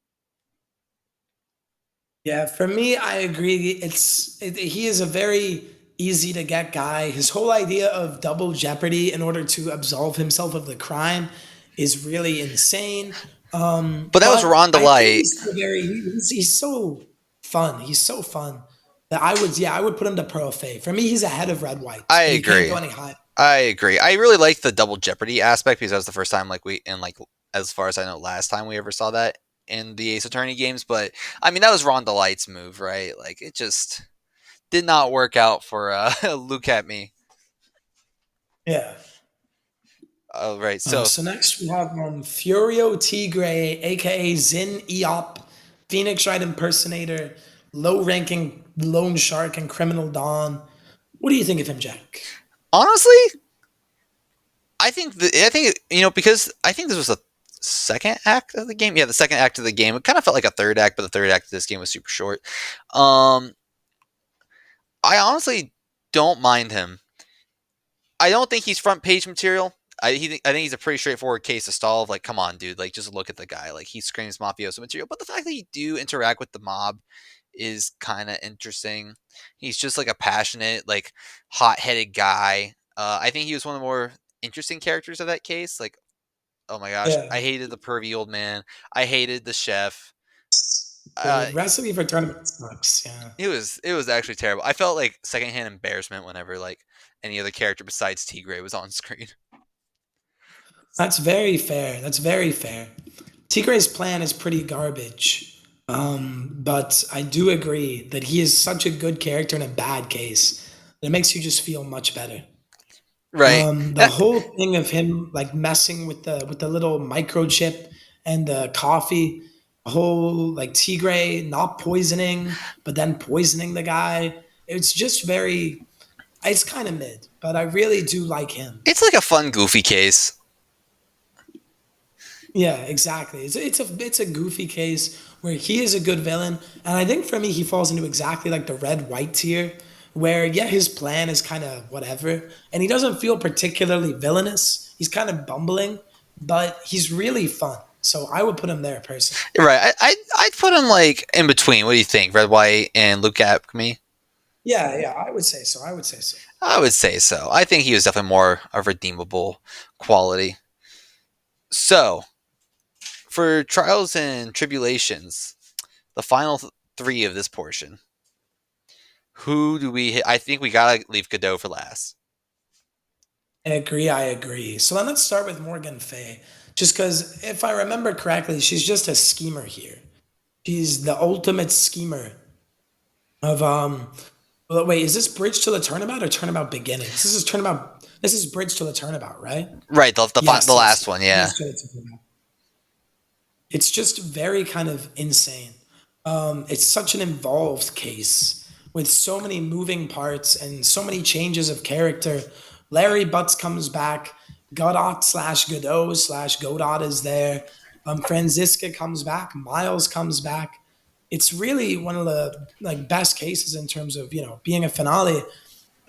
Yeah, for me, I agree. He is a very easy to get guy. His whole idea of double jeopardy in order to absolve himself of the crime is really insane. But that was But Ron I think Delight. he's still he's so fun. He's so fun that I would put him to Pearl Fay. For me, he's ahead of Red White, I and he can't go agree. any higher. I agree. I really like the double jeopardy aspect because that was the first time as far as I know last time we ever saw that in the Ace Attorney games. But I mean that was Ron Delight's move, right? Like it just did not work out for Luke at me. Yeah. All right, so So next we have Furio Tigre, aka Zin Eop, Phoenix Wright impersonator, low-ranking loan shark, and criminal Don. What do you think of him, Jack? honestly, I think because I think this was the second act of the game. Yeah, the second act of the game. It kind of felt like a third act, but the third act of this game was super short. Um, I honestly don't mind him. I don't think he's front page material. I think he's a pretty straightforward case to solve. Like, come on, dude. Like, just look at the guy. Like, he screams mafioso material. But the fact that he do interact with the mob is kind of interesting. He's just like a passionate, like, hot-headed guy. I think he was one of the more interesting characters of that case. Like, oh my gosh, Yeah, I hated the pervy old man. I hated the chef. the Uh, recipe for tournament sucks. Yeah, it was actually terrible. I felt like secondhand embarrassment whenever like any other character besides Tigray was on screen. that's very fair. That's very fair. Tigre's plan is pretty garbage, but I do agree that he is such a good character in a bad case that it makes you just feel much better. Right. The whole thing of him like messing with the little microchip and the coffee, the whole like Tigray not poisoning, but then poisoning the guy. It's just very. It's kind of mid, but I really do like him. It's like a fun, goofy case. Yeah, exactly. It's a goofy case where he is a good villain, and I think for me he falls into exactly like the red white tier, where yeah his plan is kind of whatever, and he doesn't feel particularly villainous. He's kind of bumbling, but he's really fun. So I would put him there personally. Right. I'd put him like in between. What do you think? Red, White, and Luke me? Yeah, yeah, I would say so. I would say so. I would say so. I think he was definitely more of redeemable quality. So, for trials and tribulations, the final three of this portion. Who do we hit? I think we gotta leave Godot for last. I agree. I agree. So then let's start with Morgan Fay, just because if I remember correctly, she's just a schemer here. She's the ultimate schemer of well, wait, is this Bridge to the Turnabout or Turnabout Beginnings? This is Turnabout. This is Bridge to the Turnabout, right? Right, the Yes, last yes. one, It yeah. is to the Turnabout. It's just very kind of insane. It's such an involved case with so many moving parts and so many changes of character. Larry Butts comes back. Godot slash Godot slash Godot is there. Franziska comes back. Miles comes back. It's really one of the like best cases in terms of being a finale.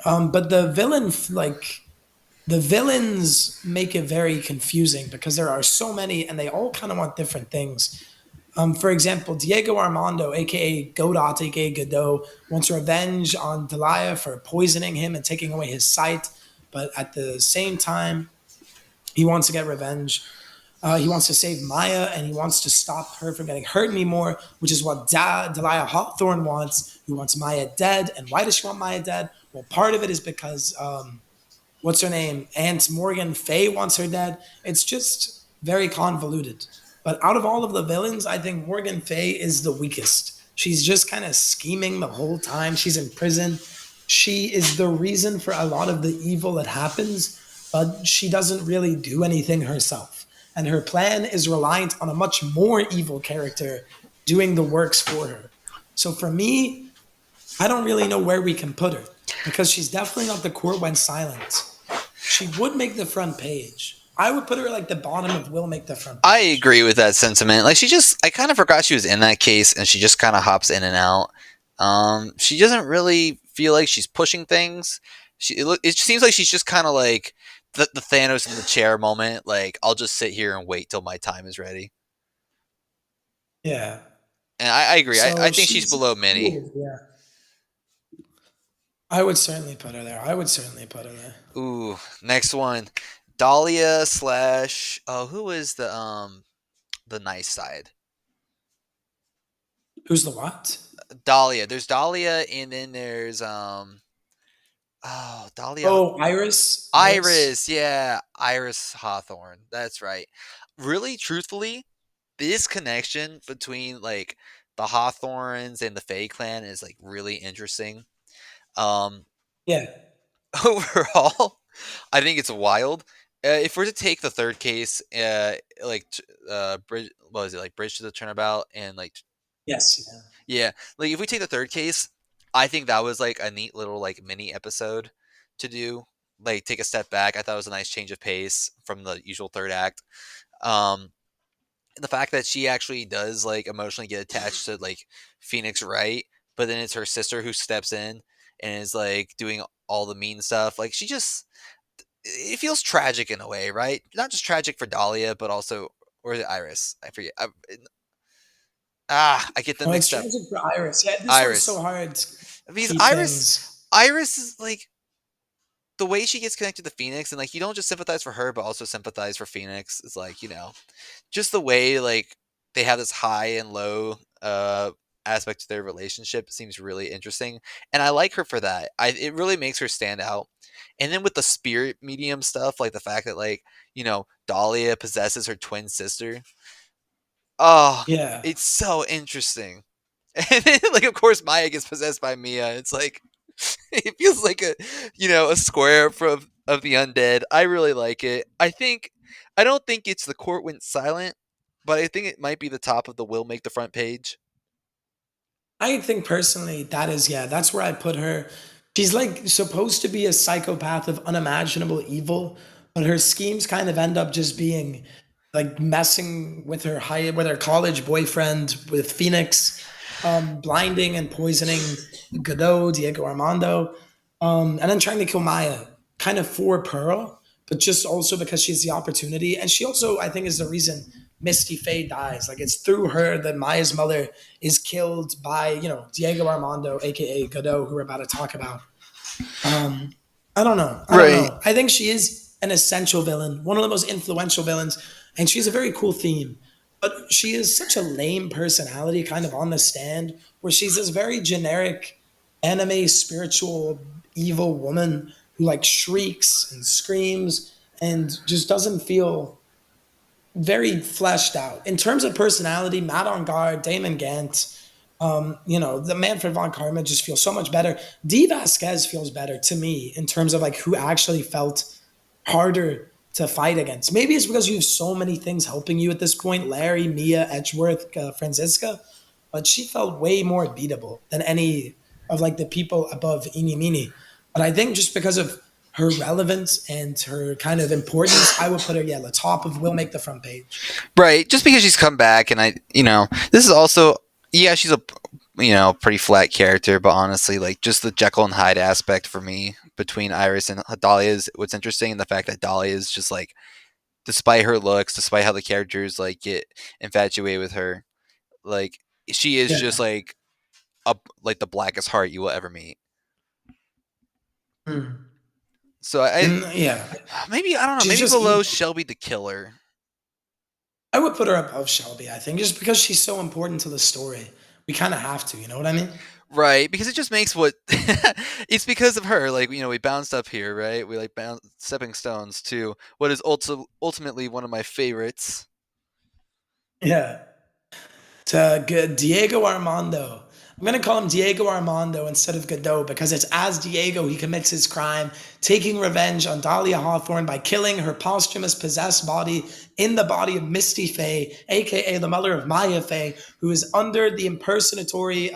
But the villains make it very confusing because there are so many and they all kind of want different things. For example, Diego Armando, aka Godot, aka Godot, wants revenge on Delia for poisoning him and taking away his sight. But at the same time, he wants to get revenge. He wants to save Maya and he wants to stop her from getting hurt anymore, which is what Delia Hawthorne wants, who wants Maya dead. And why does she want Maya dead? Well, part of it is because what's her name? Aunt Morgan Fay wants her dead. It's just very convoluted. But out of all of the villains, I think Morgan Fay is the weakest. She's just kind of scheming the whole time. She's in prison. She is the reason for a lot of the evil that happens, but she doesn't really do anything herself. And her plan is reliant on a much more evil character doing the works for her. So for me, I don't really know where we can put her because she's definitely not the court went silent. She would make the front page. I would put her like the bottom of will make the front I page. agree with that sentiment. Like I kind of forgot she was in that case, and she just kind of hops in and out. She doesn't really feel like she's pushing things. It seems like she's just kind of like the Thanos in the chair moment. Like, I'll just sit here and wait till my time is ready. Yeah. And I agree. I So think she's below she's Minnie. cool. Yeah. I would certainly put her there. I would certainly put her there. Ooh, next one, Dahlia slash. Oh, who is the nice side? Who's the what? Dahlia. There's Dahlia, and then there's Dahlia. Oh, Iris. Iris. Iris, yeah, Iris Hawthorne. That's right. Really, truthfully, this connection between like the Hawthorns and the Fae clan is like really interesting. Um, Yeah. overall, I think it's wild. If we're to take the third case, Bridge, what was it like Bridge to the Turnabout, and like Yes. Yeah. yeah, like if we take the third case, I think that was like a neat little like mini episode to do. Like take a step back. I thought it was a nice change of pace from the usual third act. Um, the fact that she actually does like emotionally get attached to like Phoenix Wright, but then it's her sister who steps in and is like doing all the mean stuff. Like she just it feels tragic in a way, right? Not just tragic for Dahlia, but also or is it Iris? I forget. I get them Oh, it's mixed up. tragic for Iris. Yeah, this one's so Iris. hard to Because keep Iris things. Iris is like the way she gets connected to Phoenix and like you don't just sympathize for her but also sympathize for Phoenix is like, just the way like they have this high and low aspect to their relationship seems really interesting. And I like her for that. It really makes her stand out. And then with the spirit medium stuff, like the fact that like, Dahlia possesses her twin sister. Oh, Yeah. it's so interesting. And then, like, of course, Maya gets possessed by Mia. It's like it feels like a square from of the undead. I really like it. I don't think it's the court went silent, but I think it might be the top of the will make the front page. I think personally that is, yeah, that's where I put her. She's like supposed to be a psychopath of unimaginable evil, but her schemes kind of end up just being like messing with her college boyfriend with Phoenix, blinding and poisoning Godot, Diego Armando, and then trying to kill Maya, kind of for Pearl, but just also because she has the opportunity. And she also, I think, is the reason Misty Faye dies. Like it's through her that Maya's mother is killed by, Diego Armando, aka Godot, who we're about to talk about. Um, I don't know. I don't Right. know. I think she is an essential villain, one of the most influential villains, and she's a very cool theme. But she is such a lame personality, kind of on the stand, where she's this very generic anime spiritual evil woman who like shrieks and screams and just doesn't feel very fleshed out. In terms of personality, Matt on guard, Damon Gant, the Manfred von Karma just feels so much better. D Vasquez feels better to me in terms of like who actually felt harder to fight against. Maybe it's because you have so many things helping you at this point: Larry, Mia, Edgeworth, Franziska, but she felt way more beatable than any of like the people above Eeny Meeny. But I think just because of her relevance and her kind of importance, I would put her, yeah, the top of will make the front page. Right. Just because she's come back, and this is also, yeah, she's a, pretty flat character, but honestly, like, just the Jekyll and Hyde aspect for me between Iris and Dahlia is what's interesting, and the fact that Dahlia is just like, despite her looks, despite how the characters like get infatuated with her, like she is just Yeah. like like the blackest heart you will ever meet. Mm. So I And yeah, maybe I don't know, she's maybe just below evil. Shelby the Killer. I would put her above Shelby, I think, just because she's so important to the story. We kind of have to, you know what I mean? Right, because it just makes what it's because of her. Like we bounced up here, right? We like bounce stepping stones to what is ultimately one of my favorites. Yeah. To Diego Armando. I'm going to call him Diego Armando instead of Godot because it's as Diego he commits his crime, taking revenge on Dahlia Hawthorne by killing her posthumous possessed body in the body of Misty Faye, aka the mother of Maya Faye, who is under the impersonatory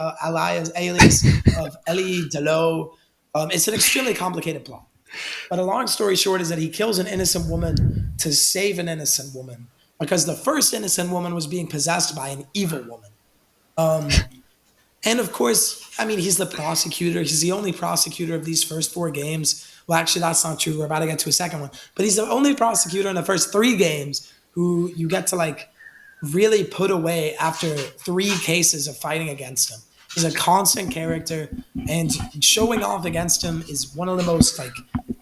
alias of Ellie Delot. It's an extremely complicated plot. But a long story short is that he kills an innocent woman to save an innocent woman because the first innocent woman was being possessed by an evil woman. Um, And of course, I mean, he's the prosecutor. He's the only prosecutor of these first four games. Well, actually, that's not true. We're about to get to a second one. But he's the only prosecutor in the first three games who you get to like really put away after three cases of fighting against him. He's a constant character, and showing off against him is one of the most like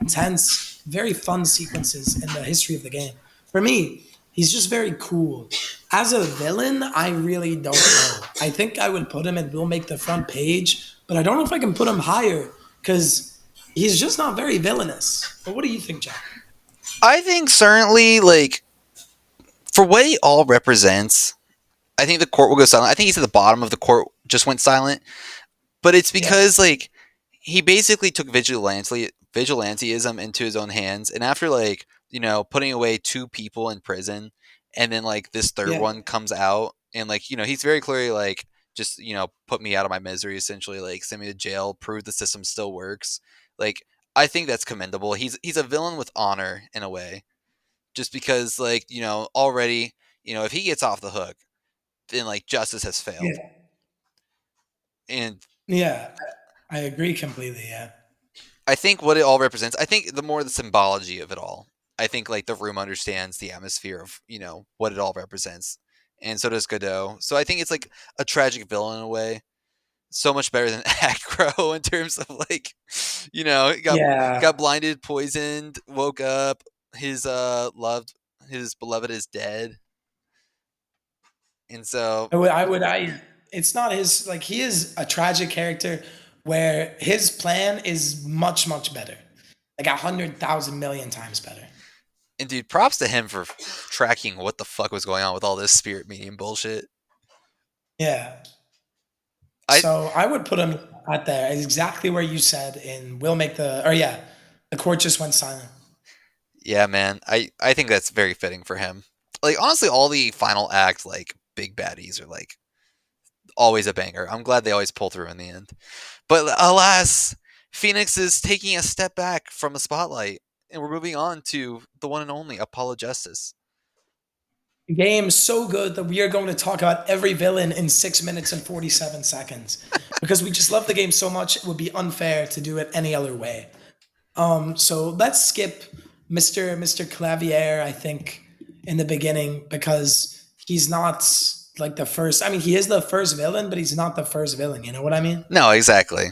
intense, very fun sequences in the history of the game. For me, he's just very cool. As a villain, I really don't know. I think I would put him and we'll make the front page, but I don't know if I can put him higher because he's just not very villainous. But what do you think, Jack? I think certainly, like, for what he all represents, I think the court will go silent. I think he's at the bottom of the court just went silent, but it's Yeah, because like he basically took vigilanteism into his own hands, and after like putting away two people in prison, and then like this third yeah, one comes out, and like he's very clearly like just put me out of my misery, essentially like send me to jail, prove the system still works. Like I think that's commendable. He's a villain with honor in a way, just because like already if he gets off the hook, then like justice has failed, yeah, and yeah. I agree completely. Yeah, I think what it all represents, I think the more the symbology of it all. I think like the room understands the atmosphere of, what it all represents. And so does Godot. So I think it's like a tragic villain in a way. So much better than Aggro in terms of like, got yeah. blinded, poisoned, woke up, his loved his beloved is dead. And so I. It's not his. Like he is a tragic character, where his plan is much, much better, like 100,000 million times better. and dude, props to him for tracking what the fuck was going on with all this spirit medium bullshit. Yeah. I So I would put him at there exactly where you said. In we'll make the. Or yeah, the court just went silent. Yeah, man. I think that's very fitting for him. Like honestly, all the final act like big baddies are like always a banger. I'm glad they always pull through in the end. But alas, Phoenix is taking a step back from the spotlight, and we're moving on to the one and only Apollo Justice. The game so good that we are going to talk about every villain in 6 minutes and 47 seconds because we just love the game so much. It would be unfair to do it any other way. So let's skip Mr. Clavier, I think, in the beginning because he's not like the first. I mean, he is the first villain, but he's not the first villain. You know what I mean? No, exactly.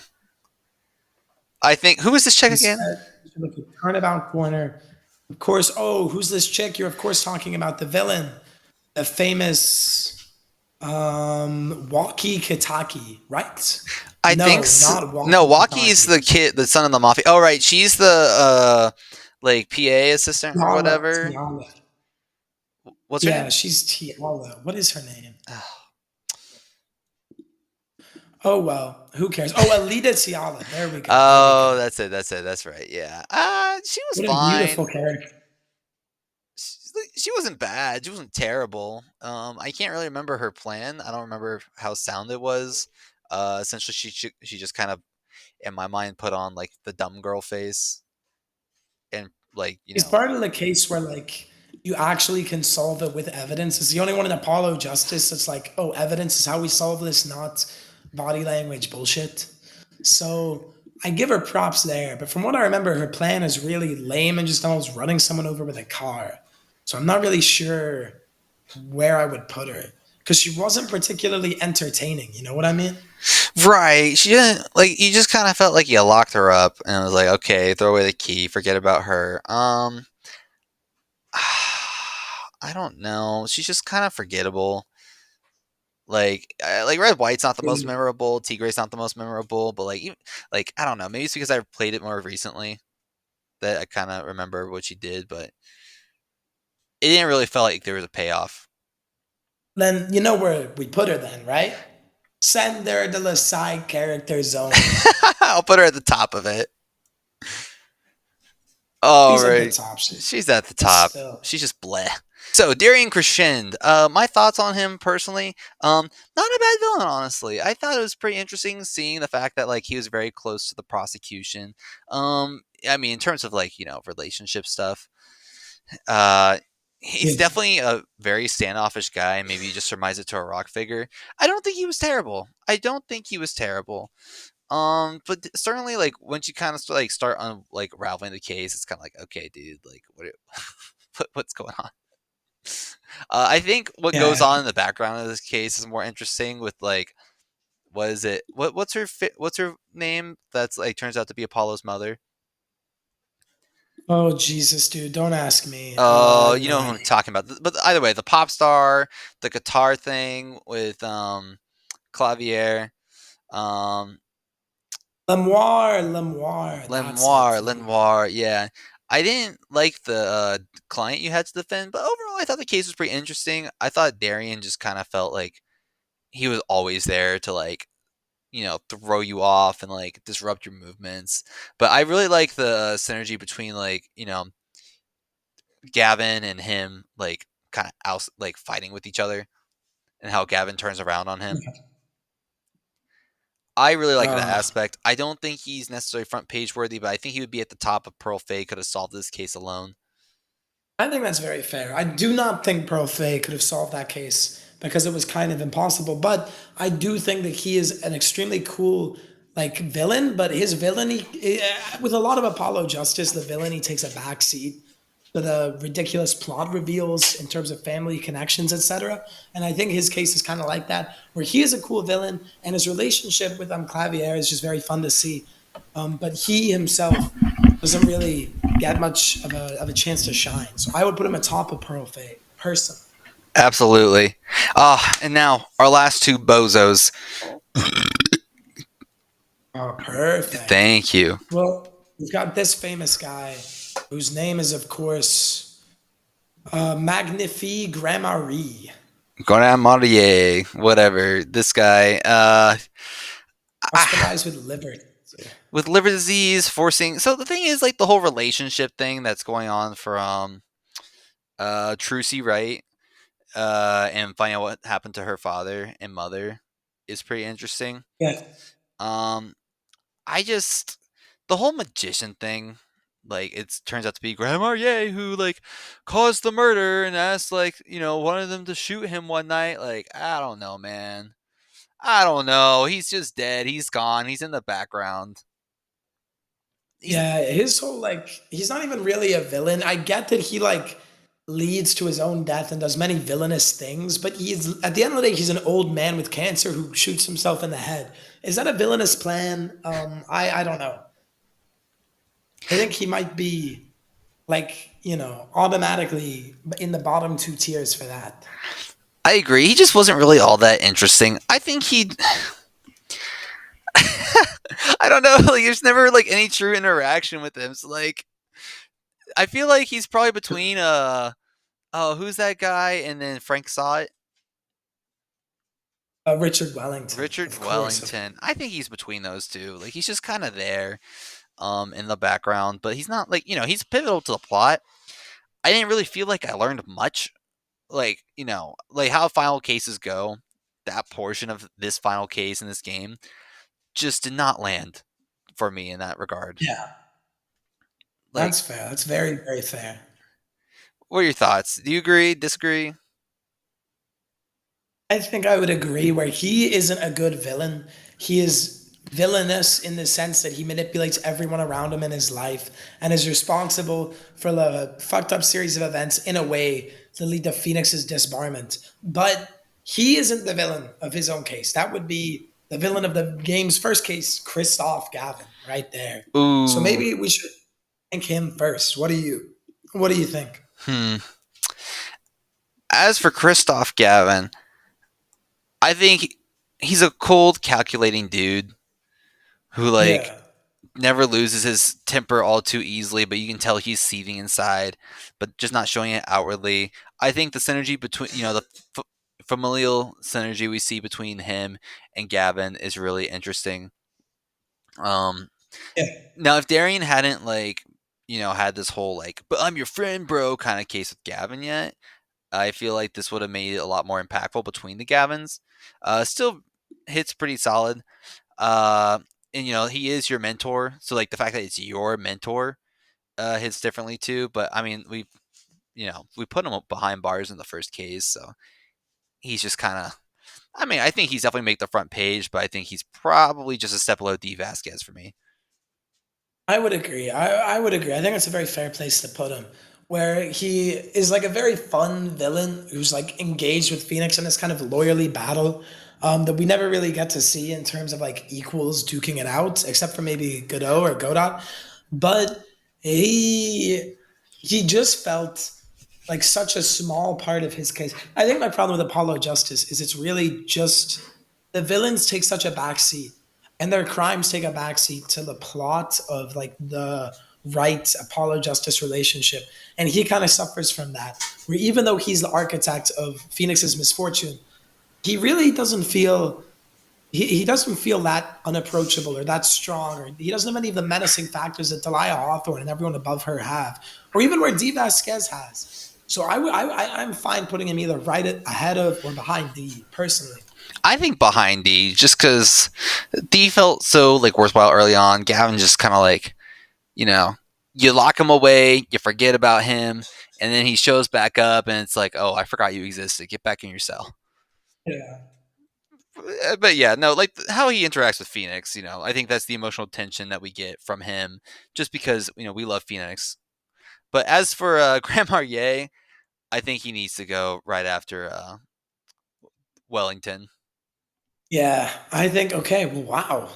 I think who is this chick He's again? like a turnabout corner. Of course, oh, who's this chick? You're of course talking about the villain, the famous Waki Kitaki, right? I think No, not no, Waki Waki's Kitaki. the kid, the son of the mafia. Oh right, she's the like PA assistant or Tiala, whatever. Tiala. What's her Yeah, name? she's Tiala. What is her name? Oh well, who cares? Oh, Alita Ciala. There we go. There we go. Oh, that's it. That's it. That's right. Yeah. She was What a beautiful fine. character. She wasn't bad. She wasn't terrible. I can't really remember her plan. I don't remember how sound it was. Essentially, she just kind of, in my mind, put on like the dumb girl face and like It's part of the case where like you actually can solve it with evidence. It's the only one in Apollo Justice that's like, oh, evidence is how we solve this, not body language bullshit. So I give her props there. But from what I remember, her plan is really lame and just almost running someone over with a car. So I'm not really sure where I would put her because she wasn't particularly entertaining. You know what I mean? right. She didn't like. You just kind of felt like you locked her up and it was like, okay, throw away the key, forget about her. I don't know. She's just kind of forgettable. Like Red White's not the most Really. memorable. Tigre's not the most memorable, but like even, like I don't know. Maybe it's because I've played it more recently that I kind of remember what she did, but it didn't really feel like there was a payoff. Then you know where we put her then, right? Send her to the side character zone. I'll put her at the top of it. All She's at the right, top shit, she's at the but top. still. She's just bleh. So Darian Crescend, my thoughts on him personally, not a bad villain, honestly. I thought it was pretty interesting seeing the fact that like he was very close to the prosecution. I mean, in terms of like relationship stuff, uh, he's Yeah. definitely a very standoffish guy. Maybe you just surmise it to a rock figure. I don't think he was terrible. I don't think he was terrible. But certainly, like once you kind of start on like raveling the case, it's kind of like, okay, dude, like what's going on? I think what goes Yeah. on in the background of this case is more interesting. With like, what is it? What's her name? That's like turns out to be Apollo's mother. Oh Jesus, dude, don't ask me. I Oh, have you no know who I'm idea. talking about. But either way, the pop star, the guitar thing with Clavier, um, Lemoire, that's it. Lenoir, yeah. I didn't like the client you had to defend, but overall, I thought the case was pretty interesting. I thought Darian just kind of felt like he was always there to like throw you off and like disrupt your movements. But I really like the synergy between like Gavin and him like kind of out like fighting with each other and how Gavin turns around on him. I really like that Uh, aspect. I don't think he's necessarily front page worthy, but I think he would be at the top if Pearl Fay could have solved this case alone. I think that's very fair. I do not think Pearl Fay could have solved that case because it was kind of impossible. But I do think that he is an extremely cool like villain. But his villainy, with a lot of Apollo Justice, the villainy takes a backseat to the ridiculous plot reveals in terms of family connections, etc. And I think his case is kind of like that, where he is a cool villain, and his relationship with Clavier is just very fun to see. But he himself doesn't really get much of a chance to shine. So I would put him atop of Pearl Fate personally. Absolutely. And now our last two bozos. Oh, perfect. Thank you. Well, we've got this famous guy whose name is, of course, Magnifique Grammarie. Goran Martier, whatever. This guy. Ah, Hospitalized with liver cancer. with liver disease, forcing. So the thing is, like the whole relationship thing that's going on from Trucy, right? And finding out what happened to her father and mother is pretty interesting. Yeah, Um, I just the whole magician thing, like it turns out to be Graham Marnier who like caused the murder and asked like one of them to shoot him one night. Like I don't know, man. I don't know. He's just dead. He's gone. He's in the background. He's yeah. His whole like, he's not even really a villain. I get that he like leads to his own death and does many villainous things, but he's at the end of the day, he's an old man with cancer who shoots himself in the head. Is that a villainous plan? I don't know. I think he might be like, automatically in the bottom two tiers for that. I agree. He just wasn't really all that interesting. I think he. I don't know. Like, there's never like any true interaction with him. So like, I feel like he's probably between oh, who's that guy? And then Frank saw it. Richard Wellington, Richard of course. Wellington. I think he's between those two. Like he's just kind of there, in the background, but he's not like he's pivotal to the plot. I didn't really feel like I learned much. Like like how final cases go. That portion of this final case in this game just did not land for me in that regard. Yeah, Like, that's fair. That's very, very fair. what are your thoughts? Do you agree? Disagree? I think I would agree where he isn't a good villain. He is villainous in the sense that he manipulates everyone around him in his life and is responsible for the fucked up series of events in a way to lead to Phoenix's disbarment. But he isn't the villain of his own case. That would be the villain of the game's first case, Christoph Gavin, right there. So Ooh. maybe we should thank him first. What do you think? Hmm. As for Christoph Gavin, I think he's a cold, calculating dude who like Yeah. never loses his temper all too easily, but you can tell he's seething inside, but just not showing it outwardly. I think the synergy between the familial synergy we see between him and Gavin is really interesting. Um, Yeah. Now if Darian hadn't like had this whole like "but I'm your friend, bro" kind of case with Gavin yet, I feel like this would have made it a lot more impactful between the Gavins. Still hits pretty solid. Uh, and he is your mentor, so like the fact that it's your mentor hits differently too. But I mean, we put him behind bars in the first case, so he's just kind of. I mean, I think he's definitely make the front page, but I think he's probably just a step below D Vasquez for me. I would agree. I would agree. I think it's a very fair place to put him, where he is like a very fun villain who's like engaged with Phoenix in this kind of lawyerly battle that we never really get to see in terms of like equals duking it out, except for maybe Godot or Godot. But he he just felt like such a small part of his case. I think my problem with Apollo Justice is it's really just the villains take such a backseat and their crimes take a backseat to the plot of like the right Apollo Justice relationship. And he kind of suffers from that. Where even though he's the architect of Phoenix's misfortune, he really doesn't feel he doesn't feel that unapproachable or that strong, or he doesn't have any of the menacing factors that Delia Hawthorne and everyone above her have, or even where D Vasquez has. So I'm fine putting him either ahead of or behind D personally. I think behind D, just because D felt so like worthwhile early on. Gavin just kind of like, you know, you lock him away, you forget about him, and then he shows back up, and it's like, oh, I forgot you existed. Get back in your cell. Yeah. But yeah, no, like how he interacts with Phoenix, I think that's the emotional tension that we get from him, just because we love Phoenix. But as for Graham Marnier, I think he needs to go right after Wellington. Yeah, I think okay. Well, wow,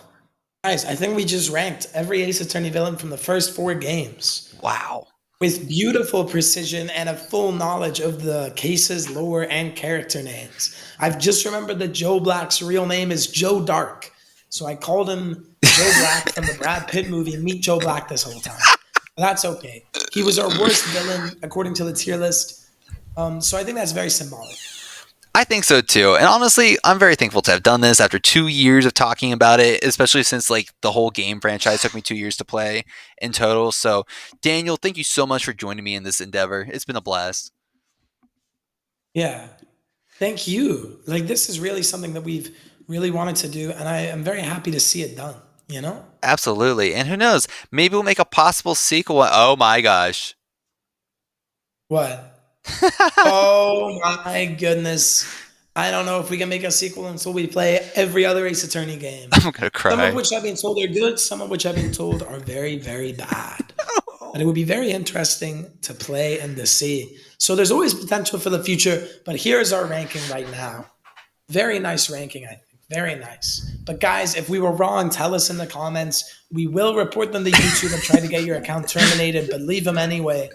guys, I think we just ranked every Ace Attorney villain from the first four games Wow. with beautiful precision and a full knowledge of the cases, lore, and character names. I've just remembered that Joe Black's real name is Joe Dark, so I called him Joe Black from the Brad Pitt movie Meet Joe Black this whole time. But that's okay. He was our worst villain according to the tier list, so I think that's very symbolic. I think so too. And honestly, I'm very thankful to have done this after 2 years of talking about it, especially since like the whole game franchise took me 2 years to play in total. So, Daniel, thank you so much for joining me in this endeavor. It's been a blast. Yeah, thank you. Like this is really something that we've really wanted to do, and I am very happy to see it done. You know Absolutely. And who knows? Maybe we'll make a possible sequel. Oh my gosh. what? Oh my goodness! I don't know if we can make a sequel until we play every other Ace Attorney game. I'm going to Some of cry. which I've been told are good, some of which I've been told are very, very bad. But it would be very interesting to play and to see. So there's always potential for the future. But here's our ranking right now. Very nice ranking, I think. Very nice. But guys, if we were wrong, tell us in the comments. We will report them to YouTube and try to get your account terminated, but leave them anyway.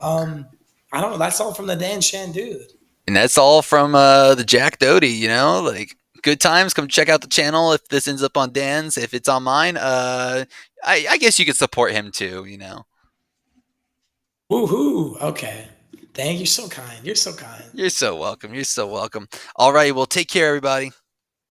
Um, I don't know. That's all from the Dan Shan dude. And that's all from the Jack Doty, like good times. Come check out the channel if this ends up on Dan's. If it's on mine, I guess you could support him too. Woohoo. Okay. Thank you. So kind. You're so kind. You're so welcome. You're so welcome. All right. Well, take care, everybody.